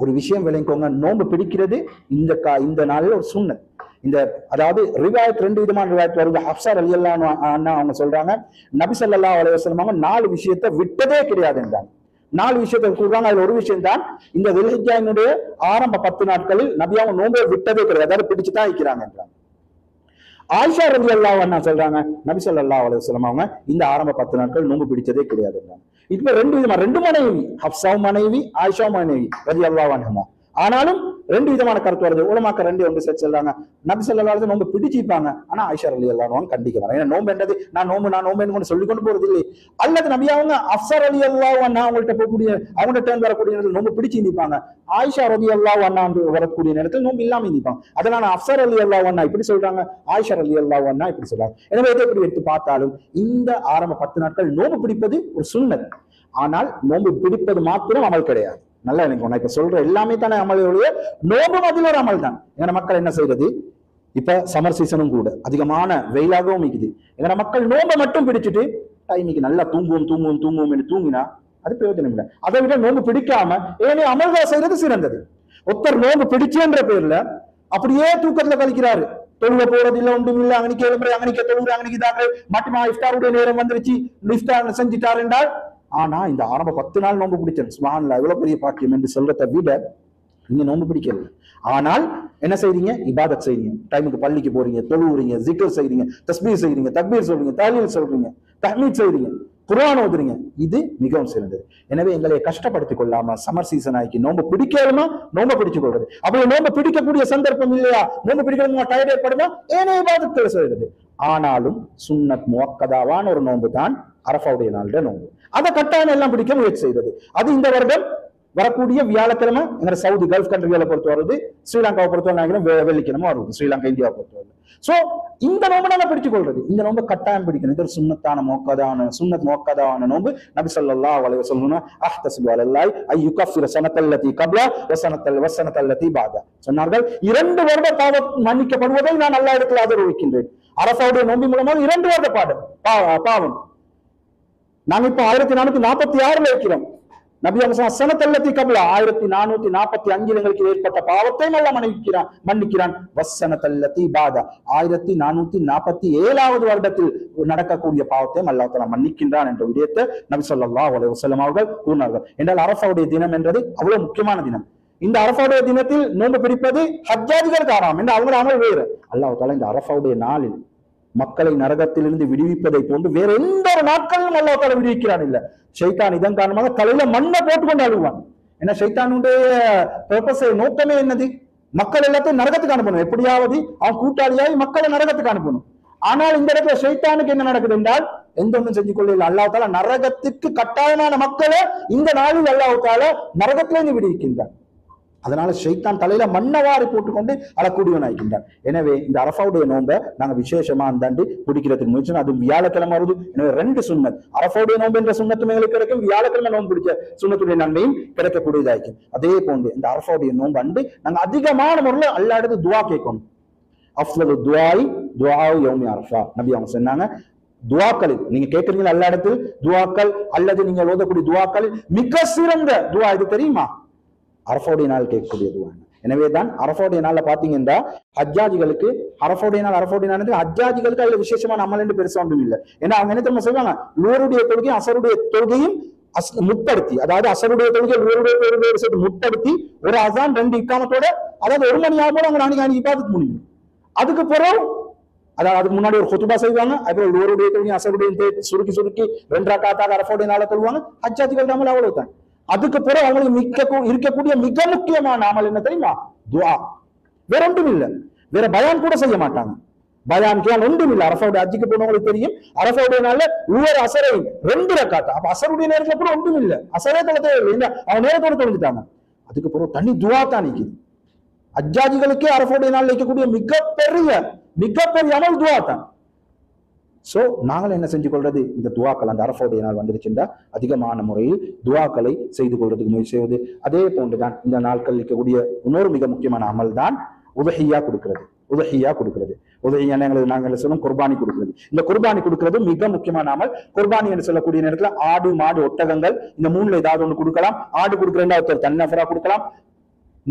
ஒரு விஷயம் விளங்கிக்கோங்க, நோன்பு பிடிக்கிறது இந்த நாளில் ஒரு சுன்னத். அதாவது ரிவாயத் 2 விதமான ரிவாயத் வருது. ஹப்ஸா ரலியல்லாஹு அன்ஹா அவங்க சொல்றாங்க, நபி ஸல்லல்லாஹு அலைஹி வஸல்லம் 4 விஷயத்தை விட்டதே கிடையாது என்றாங்க. 4 விஷயத்தை கூறுறாங்க. அதுல ஒரு விஷயம் தான் இந்த துல்ஹிஜ்ஜாவினுடைய ஆரம்ப 10 நாட்களில் நபி அவங்க நோன்பை விட்டதே கிடையாது, அதாவது பிடிச்சுதான் இருக்கிறாங்க. ஆயிஷா ரலியல்லாஹு அன்ஹா சொல்றாங்க, நபி ஸல்லல்லாஹு அலைஹி வஸல்லம் அவங்க இந்த ஆரம்ப 10 நாட்கள் நோன்பு பிடிச்சதே கிடையாது. இப்ப ரெண்டு மனைவி, ஹப்ஸா மனைவி, ஆயிஷா மனைவி ரலியல்லாஹு அன்ஹுமா. ஆனாலும் 2 விதமான கருத்து வருது. உலமாக்கள் 2 ஒன்று சேர்த்து சொல்றாங்க, நபி ஸல்லல்லாஹு அலைஹி வஸல்லம் நோன்பு பிடிச்சிப்பாங்க, ஆனா ஆயிஷா ரலியல்லாஹு அன்ஹா கண்டிக்கிறாங்க. ஏன்னா நோன்பு என்றது நான் நோம்பு சொல்லி கொண்டு போறது இல்லை. அல்லது நபி அவங்க ஹப்ஸா ரலியல்லாஹு அன்ஹா அவங்கள்ட்ட போகக்கூடிய, அவங்க டேர்ன் வரக்கூடிய நேரத்தில் நோன்பு பிடிச்சு இருப்பாங்க. ஆயிஷா ரலியல்லாஹு அன்ஹா வரக்கூடிய நேரத்தில் நோன்பு இல்லாம இருப்பாங்க. அதனால ஹப்ஸா ரலியல்லாஹு அன்ஹா இப்படி சொல்றாங்க, ஆயிஷா ரலியல்லாஹு அன்ஹா இப்படி சொல்றாங்க. எனவே இதை எப்படி எடுத்து பார்த்தாலும் இந்த ஆரம்ப 10 நாட்கள் நோன்பு பிடிப்பது ஒரு சுன்னத். ஆனால் நோன்பு பிடிப்பது மாத்திரம் அமல் கிடையாது. நல்லா எனக்கு நான் இப்ப சொல்ற எல்லாமே தானே அமலுடைய, நோம்பு அதில் ஒரு அமல் தான். எங்க மக்கள் என்ன செய்யறது, இப்ப சம்மர் சீசனும் கூட அதிகமான வெயிலாகவும் இருக்குது. எங்க மக்கள் நோம்பை மட்டும் பிடிச்சிட்டு டைமுக்கு நல்லா தூங்குவோம் என்று தூங்கினா அது பிரயோஜனம் இல்லை. அதை விட நோம்பு பிடிக்காம ஏனே அமல்கள் செய்யறது சிறந்தது. ஒருத்தர் நோம்பு பிடிச்சேன்ற பேர்ல அப்படியே தூக்கத்துல கழிக்கிறாரு, தொழுக போறது இல்ல, ஒன்றும் இல்ல, அங்கனிக்க தொழுகிற அங்கனிக்கு மட்டுமா இஃப்தாருடைய நேரம் வந்துருச்சு, இஃப்தார் செஞ்சுட்டார் என்றால், ஆனா இந்த ஆரம்ப 10 நாள் நோன்பு பிடிச்சேன் சுப்ஹானல்லாஹ் எவ்வளவு பெரிய பாக்கியம் என்று சொல்றதை விட நீங்க நோன்பு பிடிக்கல, ஆனால் என்ன செய்றீங்க, இபாதத் செய்றீங்க, டைமுக்கு பள்ளிக்கு போறீங்க, தொழுவுறீங்க, ஜிக்ர் செய்றீங்க, தஸ்பீஹ் செய்றீங்க, தக்பீர் சொல்றீங்க, தஹ்லீல் சொல்றீங்க, தஹ்மீத் செய்றீங்க, குர்ஆன் ஓதுறீங்க, இது மிகவும் சிறந்தது. எனவே எங்களை கஷ்டப்படுத்திக் கொள்ளாம சம்மர் சீசன் ஆகி நோன்பு பிடிக்கணுமா நோன்பு பிடிச்சு கொள்றது. அப்படி நோன்பு பிடிக்கக்கூடிய சந்தர்ப்பம் இல்லையா, நோன்பு பிடிக்கணுமா டயர்ட் ஏற்படுமா, ஏனைய இபாதத்துகளை செய்யறது. ஆனாலும் சுன்னத் முஅக்கதாவான ஒரு நோன்பு தான் அரஃபாவுடைய நாளுடைய நோன்பு. அதை கட்டாயம் எல்லாம் பிடிக்க முயற்சி செய்தது. அது இந்த வருடம் வரக்கூடிய வியாழக்கிழமை எங்க சவுதி கல்ஃப் கண்ட்ரிகளை பொறுத்து வருது, ஸ்ரீலங்காவை பொறுத்தவரை வெள்ளிக்கிழமை வருது, ஸ்ரீலங்கா இந்தியாவை பொறுத்தவரை. சோ இந்த நோம்பு நாம பிடிச்சு கொள்றது, இந்த நோம்பு கட்டாயம் பிடிக்கணும். இது ஒரு சுன்னத் முஅக்கதான நோம்பு. நபி ஸல்லல்லாஹு அலைஹி வஸல்லம் அஹ்தஸிபு அலல்லாஹி ஐ யுகஃபிர ஸனத்தல்லதி கப்ல வஸனத்தல்லதி பஅத சொன்னார்கள், 2 வருட பாவம் மன்னிக்கப்படுவதை நான் அல்லாஹ் இடத்தில் ஆதரவிக்கின்றேன். அரஃபாவுடைய நோம்பு மூலமாக 2 வருட பாவம். நாங்க இப்ப 1446 இருக்கிறோம். நபி அவங்க சனத்தல்லதி கப்ல 1445 எங்களுக்கு ஏற்பட்ட பாவத்தை நல்லா மன்னிக்கிறான். வஸ்ஸனத்தல்லதி பாத 1447வது வருடத்தில் நடக்கக்கூடிய பாவத்தை அல்லாஹ் தஆலா மன்னிக்கின்றான் என்ற விடயத்தை நபி ஸல்லல்லாஹு அலைஹி வஸல்லம் அவர்கள் கூறினார்கள். என்றால் அரஃபாவுடைய தினம் என்றது அவ்வளவு முக்கியமான தினம். இந்த அரஃபாவுடைய தினத்தில் நோன்பு பிடிப்பது ஹஜ்ஜாஜிகளுக்கு ஆறாம் என்று அவங்க அமல் வேறு. அல்லாஹ் தஆலா இந்த அரஃபாவுடைய நாளில் மக்களை நரகத்திலிருந்து விடுவிப்பதை போன்று வேற எந்த ஒரு நாட்களிலும் அல்லாஹ் தஆலா விடுவிக்கிறான் இல்ல. ஷைத்தான் இதன் காரணமாக தலையில மண்ணை போட்டுக்கொண்டு அழுவான். ஏன்னா ஷைத்தானுடைய பர்பஸ் நோக்கமே என்னது, மக்கள் எல்லாத்தையும் நரகத்துக்கு அனுப்பணும், எப்படியாவது அவன் கூட்டாளியாகி மக்களை நரகத்துக்கு அனுப்பணும். ஆனால் இந்த இடத்துல ஷைத்தானுக்கு என்ன நடக்குது என்றால் எந்த ஒன்றும் செஞ்சு கொள்ள அல்லாஹ் தஆலா நரகத்துக்கு கட்டாயமான மக்களை இந்த நாளில் அல்லாஹ் தஆலா நரகத்திலிருந்து விடுவிக்கின்றான். அதனால ஷைத்தான் தலையில மண்ணவாரி போட்டுக்கொண்டு அழக்கூடியவன் ஆகின்றான். எனவே இந்த அரஃபாவுடைய நோன்பை நாங்க விசேஷமா அந்தாண்டு பிடிக்கிறதுக்கு முயற்சி, அது வியாழக்கிழமை வருது. எனவே 2 சுன்னத், அரஃபாவுடைய நோன்பு என்ற சுன்னத்தும் எங்களுக்கு கிடைக்கும், வியாழக்கிழமை நோன்பு பிடிச்ச சுன்னத்துடைய நன்மையும் கிடைக்கக்கூடியதாகும். அதே போன்று இந்த அரஃபாவுடைய நோன்பு அண்டு நாங்க அதிகமான முறையில் அல்லாஹ் இடத்துல துஆ கேட்கணும். அஃலலு துஆஇ துஆஉ யௌமி அரஃபா. நபி அவங்க சொன்னாங்க, துஆக்களில் நீங்க கேட்கறீங்க அல்லாஹ் இடத்தில் துஆக்கள் அல்லது நீங்க ஓதக்கூடிய துஆக்களில் மிக சிறந்த துஆ இது தெரியுமா, அரஃபாவுடைய நாள் கேட்கக்கூடிய துஆ. எனவேதான் அரஃபாவுடைய நாள்ல பாத்தீங்கன்னா ஹஜ்ஜாஜிகளுக்கு அரஃபாவுடைய நாள் ஹஜ்ஜாஜிகளுக்கு அதுல விசேஷமான அமல் என்று பெருசா ஒன்றும் இல்லை. ஏன்னா அவங்க என்ன தெரியுமா செய்வாங்க, லூருடைய தொழுகையும் அசருடைய தொழுகையும் முற்படுத்தி, அதாவது அசருடைய தொழுகை லூருடைய தொழுகையோடு சேர்த்து முற்படுத்தி ஒரு அசான் 2 இக்காமத்தோட, அதாவது 1 மணி ஆகும் அவங்க நாளைக்கு இபாதத் முடியும். அதுக்கு பிறகு அதாவது அதுக்கு முன்னாடி ஒரு குத்துபா செய்வாங்க, அப்புறம் லூருடைய தொழுகையும் அசருடைய சுருக்கி 2 ரக்காத்தாக அரஃபாவுடைய நாளை தொழுவாங்க. ஹஜ்ஜாஜிகள் அமல் அவ்வளவுதான். அதுக்கு பிறகு அவங்களுக்கு இருக்கக்கூடிய மிக முக்கியமான அமல் என்ன தெரியுமா, துஆ. வேற ஒன்றும் இல்லை, வேற பயான் கூட செய்ய மாட்டாங்க. பயான் கேள் ஒன்றும் இல்லை. அரஃபாவுடைய ஹஜ்ஜுக்கு போனவங்களுக்கு தெரியும், அரஃபாவுடைய நாள்ல ஒவ்வொரு அசரை 2 ரக்காத், அப்ப அசருடைய நேரத்துல கூட ஒன்றும் இல்லை, அசரே தொழுதே இல்லை, அவங்க நேரத்தோட தொழுந்துட்டாங்க. அதுக்கு பிறகு தனி துஆ தான் நிக்குது. ஹஜ்ஜாஜிகளுக்கே அரஃபாவுடைய நாள் வைக்கக்கூடிய மிகப்பெரிய அமல் துஆ தான். சோ நாங்கள் என்ன செஞ்சு கொள்றது, இந்த துஆக்கள் அந்த அரஃபாவுடைய நாள் வந்துருச்சுன்னா அதிகமான முறையில் துஆக்களை செய்து கொள்றதுக்கு முயற்சி செய்வது. அதே போன்றுதான் இந்த நாட்கள் இருக்கக்கூடிய இன்னொரு மிக முக்கியமான அமல் தான் உதஹியா கொடுக்கிறது. உதஹியா நாங்கள் சொல்லும் குர்பானி கொடுக்கிறது. இந்த குர்பானி கொடுக்கிறது மிக முக்கியமான அமல். குர்பானி என்று சொல்லக்கூடிய நேரத்துல ஆடு, மாடு, ஒட்டகங்கள் இந்த 3ல ஏதாவது ஒன்று கொடுக்கலாம். ஆடு கொடுக்குறேன்னா ஒருத்தர் தன்னஃபரா கொடுக்கலாம்,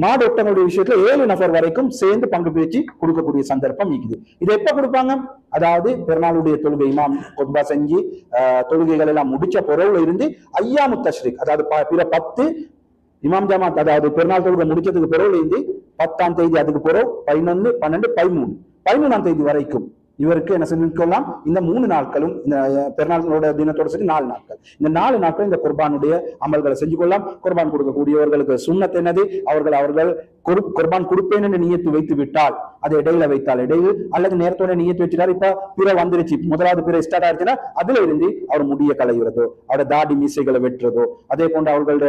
மாடு ஒட்டங்களுடைய விஷயத்துல 7 நபர் வரைக்கும் சேர்ந்து பங்கு பிரிச்சு கொடுக்கக்கூடிய சந்தர்ப்பம் இருக்குது. இதை எப்ப கொடுப்பாங்க? அதாவது பெருநாளுடைய தொழுகை இமாம் கொத்பா செஞ்சு தொழுகைகள் எல்லாம் முடிச்ச பொருள் இருந்து ஐயாமு தஷ்ரிக், அதாவது பிற 10 இமாம் ஜமாத், அதாவது பெருநாள் தொழுகை முடிச்சதுக்கு பிறகு இருந்து 10ஆம் தேதி, அதுக்கு பிறகு 11, 12, 13, 13ஆம் தேதி வரைக்கும் இவருக்கு என்ன செஞ்சுக்கலாம்? இந்த 3 நாட்களும், இந்த பெருநாளோட தினத்தோட சரி 4 நாட்கள், இந்த 4 நாட்கள் இந்த குர்பானுடைய அமல்களை செஞ்சு கொள்ளலாம். குர்பான் கொடுக்கக்கூடியவர்களுக்கு சுன்னத் என்னது? அவர்கள் குர்பான் கொடுப்பேன் என்று நியத்து வைத்து விட்டால், அதை இடையில வைத்தால் இடையில், அல்லது நேரத்தோட நியத்து வச்சுட்டார், இப்ப பிற வந்துருச்சு, முதலாவது பிற ஸ்டார்ட் ஆயிடுச்சுன்னா அதுல இருந்து அவர் முடிய களைகிறதோ, அவரோட தாடி மீசைகளை வெட்டுறதோ, அதே போன்று அவர்களோட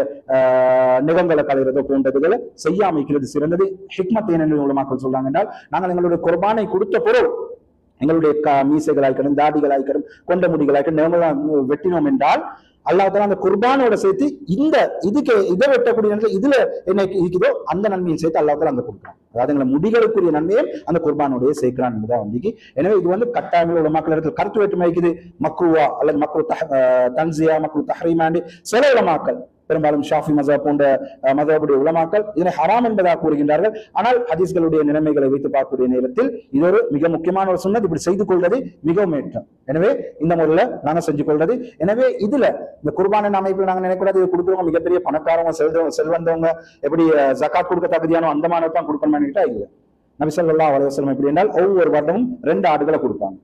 நிகங்களை களைகிறதோ போன்றதுகளை செய்யாமைக்கிறது சிறந்தது. ஹிக்மத் என்ன உலமாக்கள் சொல்றாங்க என்றால், நாங்கள் எங்களுடைய குர்பானை கொடுத்த பொருள் எங்களுடைய மீசைகளாய்க்கணும், தாடிகளாய்க்கணும், கொண்ட முடிகளாய்க்கணும், நிலங்களாம் வெட்டினோம் என்றால் அல்லாஹ் தஆலா அந்த குர்பானோட சேர்த்து இதை வெட்டக்கூடிய இதுல என்ன இருக்குதோ அந்த நன்மையை சேர்த்து அல்லாஹ் தஆலா அங்க கொடுக்குறான். அதாவது எங்களை முடிகளுக்குரிய நன்மையை அந்த குர்பானோடைய சேர்க்கிறான் என்பதா வந்து. எனவே இது வந்து கட்டாயங்களோட மக்கள் இடத்துல கருத்து வேற்றுமை இருக்குது. மக்ரூவா அல்லது மக்ரூ தன்சியா, மக்ரூ தஹ்ரீமாண்டு சில உலமாக்கள், பெரும்பாலும் ஷாஃபி மஸஹப் போன்ற மஸஹபுடைய உலமாக்கள் இதனை ஹராம் என்பதாக கூறுகின்றார்கள். ஆனால் ஹதீஸ்களுடைய நிலைமைகளை வைத்து பார்க்கக்கூடிய நேரத்தில் இது ஒரு மிக முக்கியமான ஒரு சுன்னத். இப்படி செய்து கொள்வது மிகவும் ஏற்றம். எனவே இந்த முறையில நாங்க செஞ்சு கொள்றது. எனவே இதுல இந்த குர்பான அமைப்புல நாங்க நினைக்கூடாது இது கொடுக்குறவங்க மிகப்பெரிய பணக்காரவங்க, செல்வந்தவங்க, எப்படி ஜகாத் கொடுக்க தகுதியானோ அந்த மாதிரி தான் கொடுக்கணும்னு கேட்டா இல்ல. நபி ஸல்லல்லாஹு அலைஹி வஸல்லம் எப்படி என்றால் ஒவ்வொரு வருடமும் 2 ஆடுகளை கொடுப்பாங்க.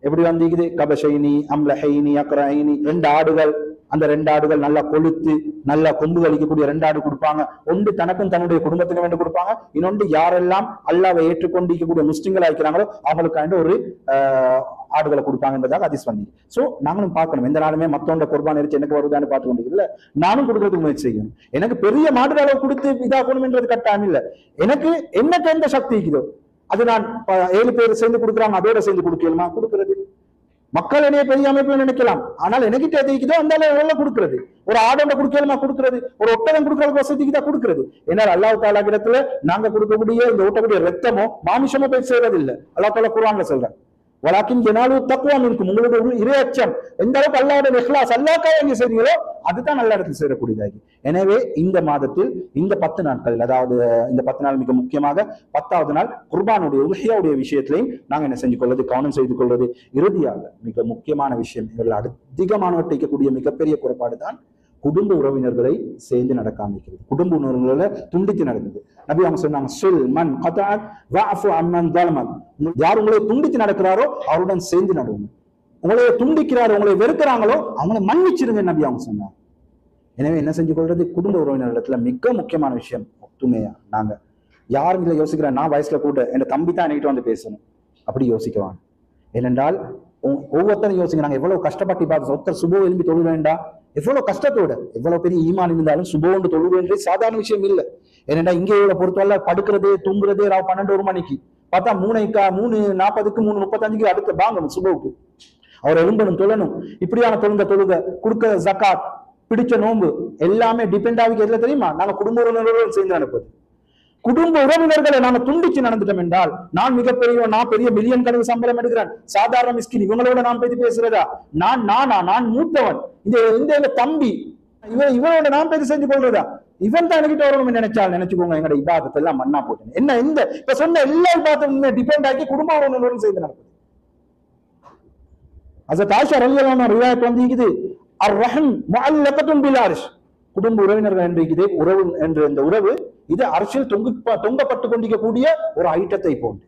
எப்படி வந்து கபஷைனி, அம்லஹைனி, அக்ரைனி, 2 ஆடுகள். அந்த 2 ஆடுகள் நல்லா கொளுத்து நல்லா கொம்பு கழிக்கக்கூடிய 2 ஆடு கொடுப்பாங்க. ஒன்று தனக்கும் தன்னுடைய குடும்பத்துக்கு வேண்டி கொடுப்பாங்க. இன்னொன்று யாரெல்லாம் அல்லாஹ்வை ஏற்றுக்கொண்டிருக்கக்கூடிய முஸ்லிம்கள் ஆகிறாங்களோ அவங்களுக்காண்டி ஒரு ஆடுகளை கொடுப்பாங்க என்பதாக ஹதீஸ் வந்து. சோ நாங்களும் பார்க்கணும், எந்த நாளுமே மத்தவங்க குர்பான் அடிச்சு எனக்கு வருதான்னு பார்த்து கொண்டிருக்கல, நானும் கொடுக்கறதுக்கு முயற்சி செய்யணும். எனக்கு பெரிய மாடு அளவு கொடுத்து இதாகணும் என்றது கட்டாயம் இல்லை. எனக்கு எந்த சக்தி இருக்குதோ அது நான் 7 பேர் சேர்ந்து கொடுக்குறாங்க அதோட சேர்ந்து கொடுக்கலுமா கொடுக்கறது. மக்கள் என்னைய பெரிய அமைப்பு நினைக்கலாம், ஆனால் எனக்கிட்ட எதிர்க்குதோ அந்த அளவுல கொடுக்கிறது. ஒரு ஆடோட கொடுக்கலுமா கொடுக்கிறது, ஒரு ஒட்டகம் கொடுக்கறதுக்கு வசதிக்கு தான் கொடுக்கிறது. ஏன்னா அல்லாஹ் தஆலா இடத்துல நாங்க கொடுக்கக்கூடிய இந்த ஊட்டக்கூடிய ரத்தமோ மாமிசமோ போய் சேர்றது இல்லை. அல்லாஹ் தஆலா குர்ஆன்ல சொல்றான், வலாக்கின் ஜனாலு தக்வா மின்கும், உங்களுடைய இறையச்சம் எந்த அளவுக்கு அல்லாஹ்வுடைய இஹ்லாஸ் அல்லாஹ்க்காக எங்க செய்றீங்களோ அதுதான் நல்ல இடத்துல சேரக்கூடியதாகி. எனவே இந்த மாதத்தில் இந்த 10 நாட்கள், அதாவது இந்த 10 நாள் மிக முக்கியமாக 10வது நாள் குர்பானுடைய உஹியாவுடைய விஷயத்திலையும் நாங்க என்ன செஞ்சு கொள்வது, கவனம் செய்து கொள்வது. இறுதியாக மிக முக்கியமான விஷயம், இவர்கள் அதிகமானவற்றை வைக்கக்கூடிய மிகப்பெரிய குறைபாடு தான் குடும்ப உறவினர்களை சேர்ந்து நடக்காம இருக்கிறது. குடும்ப உறவினர்களை துண்டித்து நடக்குது. நபி அவங்க சொன்னாங்க, சொல் மன் கதஅத் வஅஃபு அம்மன் ஸலமக், யார் உங்களை துண்டித்து நடக்கிறாரோ அவருடன் சேர்ந்து நடுவுங்க. உங்களை துண்டிக்கிறாரோ, உங்களை வெறுக்கிறாங்களோ அவங்களை மன்னிச்சிருங்க நபி அவங்க சொன்னாங்க. எனவே என்ன செஞ்சு கொள்றது, குடும்ப உறவினர்களிடத்துல மிக முக்கியமான விஷயம் ஒத்துமையா. நாங்க யாரும் இல்லை யோசிக்கிறேன், நான் வயசுல கூட என் தம்பி தான் என்கிட்ட வந்து பேசணும் அப்படி யோசிக்குவாங்க. ஏனென்றால் ஒவ்வொருத்தரும் யோசிங்க, நாங்க எவ்வளவு கஷ்டப்பட்டு பார்த்து ஒருத்தர் சுபோ எழும்பி தொழு வேண்டாம், எவ்வளவு கஷ்டத்தோட எவ்வளவு பெரிய ஈமான் இருந்தாலும் சுபோண்டு தொழுவேன்றே சாதாரண விஷயம் இல்லை. ஏன்னா இங்கே இவ்வளவு பொறுத்தவரை படுக்கிறதே தூங்குறதே 12 மணிக்கு பார்த்தா 3:40க்கு 3:35க்கு அடுத்த பாங்கணும் சுபோவுக்கு. அவர் எழும்பணும், தொழணும். இப்படியான தொழுகை கொடுக்க ஜகாத், பிடிச்ச நோன்பு எல்லாமே டிபெண்ட் ஆகி எதுல தெரியுமா? நாங்க குடும்ப உறவினர்களோடு சேர்ந்து அனுப்புது. குடும்ப உறவினர்களை நாம துண்டிச்சு நடந்துட்டோம் என்றால், நான் மிகப்பெரிய, நான் பெரிய மில்லியன் கணக்கு சம்பளம் எடுக்கிறேன், சாதாரண மிஸ்கின் இவங்களோட நான் பத்தி பேசுறதா, நான் மூத்தவன், இந்த தம்பி இவனோட நான் பேசி செஞ்சு கொள்றதா, இவன் தான் என்கிட்ட வரணும்னு நினைச்சுக்கோங்க, எங்களோட இபாதத்தை எல்லாம் மண்ணா போட்டேன். என்ன இந்த இப்ப சொன்ன எல்லா இபாதத்துமே டிபெண்ட் ஆகி குடும்ப உறவினர்களும் சேர்ந்து நடக்குது. ஹஜ்ரத் ஆயிஷா ரலியல்லாஹு அன்ஹா ரிவாயத் வந்திருக்குது, அர்-ரஹம் முஅல்லகத்துன் பில் அர்ஷ், குடும்ப உறவினர்கள் என்று உறவு என்ற இந்த உறவு இது அரசியல் தொங்கப்பட்டு கொண்டிருக்கக்கூடிய ஒரு ஐட்டத்தை போன்று.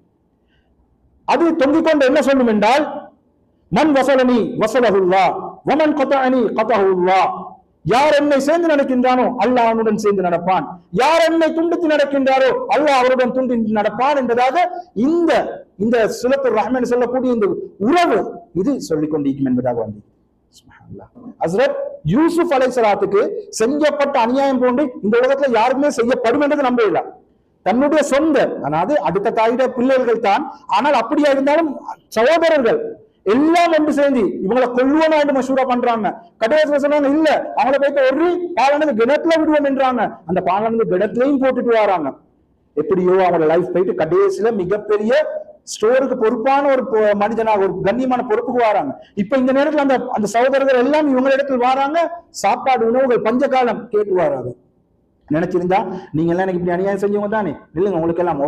அது தொங்கிக் கொண்டு என்ன சொல்லும் என்றால், மன் வசலனி வசலஹுல்லாஹ் வமன் கதஅனி கதஹுல்லாஹ், யார் என்னை சேர்ந்து நடக்கின்றானோ அல்லாஹ் அவனுடன் சேர்ந்து நடப்பான், யார் என்னை துண்டித்து நடக்கின்றாரோ அல்லாஹ் அவருடன் துண்டித்து நடப்பான் என்பதாக இந்த சிலத்துர் ரஹ்மான் சொல்லக்கூடிய இந்த உறவு இது சொல்லிக் கொண்டிருக்கும் என்பதாக வந்து. ஹஸ்ரத் யூசுப் அலைஹிஸ்ஸலாத்துக்கு செஞ்சப்பட்ட அநியாயம் போன்று இந்த உலகத்துல யாருமே செய்யப்படும் என்றது நம்ப இல்லை. தன்னுடைய சொந்த, அதாவது அடுத்த தாயிட பிள்ளைகள் தான், ஆனால் அப்படியா இருந்தாலும் சகோதரர்கள் எல்லாம் ஒன்று சேர்ந்து இவங்களை கொல்லுவோம் என்று மசூரா பண்றாங்க. கடைசியில் சொன்னாங்க, இல்ல அவங்களை போயிட்டு ஒரு பாலனது கிணத்துல விடுவோம் என்றாங்க. அந்த பாலனது கிணத்துலையும் போட்டுட்டு வராங்க. எப்படியோ அவங்களோட லைஃப் போயிட்டு கடைசியில மிகப்பெரிய ஸ்டோருக்கு பொறுப்பான ஒரு மனிதனாக, ஒரு கண்ணியமான பொறுப்புக்கு வராங்க. இப்ப இந்த நேரத்துல அந்த சகோதரர்கள் எல்லாம் இவங்க இடத்துல வராங்க, சாப்பாடு உணவுகள் பஞ்ச காலம் கேட்டு வராங்க. நினைச்சிருந்தா நீங்க எல்லாம் எனக்கு இப்படி அநியாயம் செஞ்சவங்க தானே, இல்லைங்க உங்களுக்கு எல்லாம்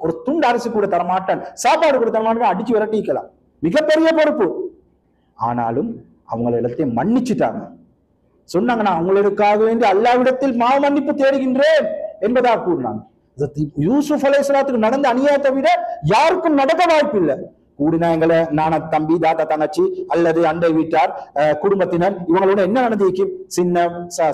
ஒரு துண்டு அரிசி கூட தரமாட்டேன், சாப்பாடு கூட தரமாட்டேன், அடிச்சு விரட்டிக்கலாம். மிகப்பெரிய பொறுப்பு. ஆனாலும் அவங்கள எல்லாத்தையும் மன்னிச்சுட்டாங்க. சொன்னாங்க, நான் அவங்களுக்காக வேண்டி அல்லாஹ்விடத்தில் மாவு மன்னிப்பு தேடுகின்றேன் என்பதாக கூறினாங்க. யூசுப் அலைஹிஸ்ஸலாத்துக்கு நடந்த அநியாயத்தை விட யாருக்கும் நடக்க வாய்ப்பு இல்லை. கூடினா எங்களை நான தம்பி தாத்தா தங்கச்சி அல்லது அண்டை வீட்டார் குடும்பத்தினர் இவங்களோட என்ன நடந்திருக்கு, சின்ன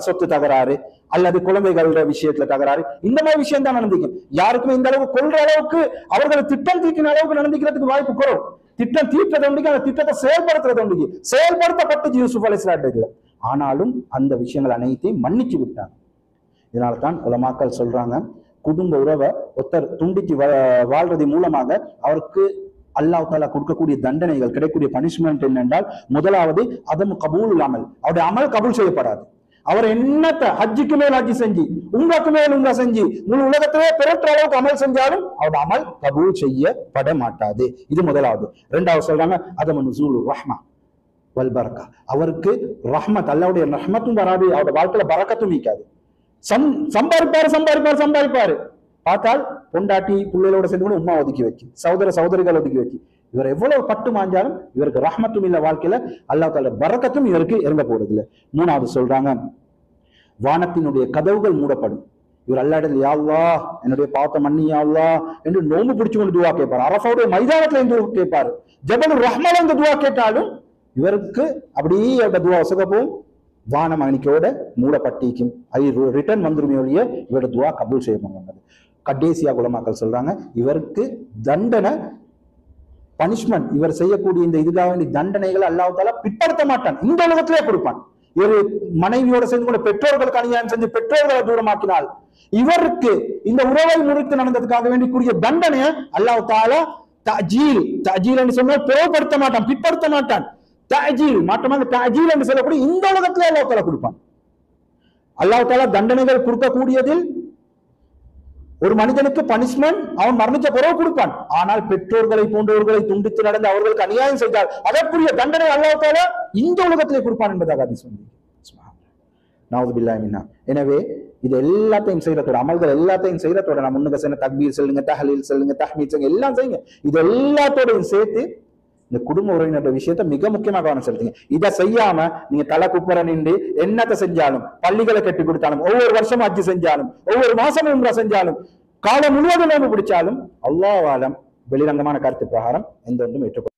சொத்து தகராறு அல்லது குழந்தைகளோட விஷயத்துல தகராறு, இந்த மாதிரி விஷயம் தான் நடந்திருக்கும். யாருக்குமே இந்த அளவுக்கு கொள்ற அளவுக்கு அவர்களை திட்டம் தீக்கின அளவுக்கு நடந்துக்கிறதுக்கு வாய்ப்பு குறவு. திட்டம் தீர்த்தது ஒன்றுக்கு, அந்த திட்டத்தை செயல்படுத்துறது ஒன்றுக்கு செயல்படுத்தப்பட்டது யூசுப் அலைஹிஸ்ஸலாத்துக்கு. ஆனாலும் அந்த விஷயங்கள் அனைத்தையும் மன்னிச்சு விட்டாங்க. இதனால்தான் உலமாக்கள் சொல்றாங்க, குடும்ப உறவை ஒருத்தர் துண்டிச்சு வாழ்றது மூலமாக அவருக்கு அல்லாஹ் தஆலா கொடுக்கக்கூடிய தண்டனைகள், கிடைக்கக்கூடிய பனிஷ்மெண்ட் என்னென்றால், முதலாவது அதம் கபூல் அமல், அவருடைய அமல் கபூல் செய்யப்படாது. அவர் என்னத்தை ஹஜ்ஜுக்கு மேல் ஹஜ்ஜி செஞ்சு உங்களுக்கு மேல் உங்க செஞ்சு முழு உலகத்திலே பெருற்ற அளவுக்கு அமல் செஞ்சாலும் அவருடைய அமல் கபூல் செய்யப்பட மாட்டாது. இது முதலாவது. இரண்டாவது சொல்றாங்க அதம் நுசூல் ரஹ்மா வல் பரக்கா, அவருக்கு ரஹ்மத், அல்லாஹ்வுடைய ரஹ்மத்தும் வராது, அவருடைய வாழ்க்கையில பரக்கத்தும் நீக்காது. சம்பாதிப்பாரு பார்த்தால் பொண்டாட்டி பிள்ளைகளோட சேர்ந்து கூட உம்மா ஒதுக்கி வச்சு, சகோதரிகள் ஒதுக்கி வச்சு, இவர் எவ்வளவு பட்டு மாஞ்சாலும் இவருக்கு ரஹ்மத்தும் இல்ல, வாழ்க்கையில அல்லாஹ் தஆலா பரக்கத்தும் இவருக்கு இறங்க போறது இல்லை. மூணாவது சொல்றாங்க, வானத்தினுடைய கதவுகள் மூடப்படும். இவர் அல்லாஹ்விடத்தில் யா அல்லாஹ் என்னுடைய பாவத்தை மன்னி யா அல்லாஹ் என்று நோம்பு பிடிச்சு கொண்டு துவா கேட்பார். அரஃபாவுடைய மைதானத்துல இருந்து கேட்பாரு. ஜபல் ரஹ்மான்ல இருந்து துவா கேட்டாலும் இவருக்கு அப்படியே அவருடைய துவா வசகப்போம், வானம் அணிக்கையோட மூடப்பட்டிக்கும், அது ரிட்டர்ன் வந்துருமே ஒழிய இவருடைய துவா கபூல் செய்யப்படுகிறது. கடைசியா உலமாக்கள் சொல்றாங்க, இவருக்கு தண்டனை பனிஷ்மெண்ட், இவர் செய்யக்கூடிய இந்த இதுக்காக வேண்டிய தண்டனைகளை அல்லாஹ் தஆலா பிற்படுத்த மாட்டான், இந்த உலகத்திலே கொடுப்பான். இவர் மனைவியோட சேர்ந்து கூட பெற்றோர்களுக்கு அநியாயம் செஞ்சு பெற்றோர்களை தூரமாக்கினால் இவருக்கு இந்த உறவை முறித்து நடந்ததுக்காக வேண்டி கூடிய தண்டனையை அல்லாஹ் தஆலா தஅஜீல் என்று சொன்னால் பிறப்படுத்த மாட்டான், பிற்படுத்த மாட்டான். தஅஜீல் மாற்றமாக தஅஜீல் என்று சொல்லக்கூடிய இந்த உலகத்திலே அல்லாஹ் தஆலா கொடுப்பான். அல்லாஹ் தஆலா தண்டனைகள் கொடுக்கக்கூடியதில் ஒரு மனிதனுக்கு பனிஷ்மெண்ட் அவன் மரணிச்ச பிறகு கொடுப்பான். ஆனால் பெற்றோர்களை போன்றவர்களை துண்டித்து நடந்து அவர்களுக்கு அநியாயம் செய்தால் அதற்குரிய தண்டனை அல்லாஹ் தஆலா இந்த உலகத்திலே கொடுப்பான் என்பதாக ஹதீஸ் வந்து. நவுது பில்லாஹி மின்னா. எனவே இது எல்லாத்தையும் செய்யறதோட, அமல்கள் எல்லாத்தையும் செய்யறதோட, நான் முன்னுக்கு சொன்ன தக்பீர் சொல்லுங்க, தஹலீல் சொல்லுங்க, தஹ்மீத் சொல்லுங்க, எல்லாம் செய்யுங்க. இது எல்லாத்தோடையும் சேர்த்து இந்த குடும்ப உறவினோட விஷயத்த மிக முக்கியமாக கவனம் செலுத்துங்க. இதை செய்யாம நீங்க தலை குப்புற நின்று என்னத்தை செஞ்சாலும், பள்ளிகளை கட்டி கொடுத்தாலும், ஒவ்வொரு வருஷமும் ஹஜ் செஞ்சாலும், ஒவ்வொரு மாசமும் உம்ரா செஞ்சாலும், காலம் முழுவதும் நோன்பு பிடிச்சாலும், அல்லாஹ் ஆலம் வெளிரங்கமான கருத்து பிரகாரம் எந்த ஒன்றும் ஏற்றுக்கொள்ள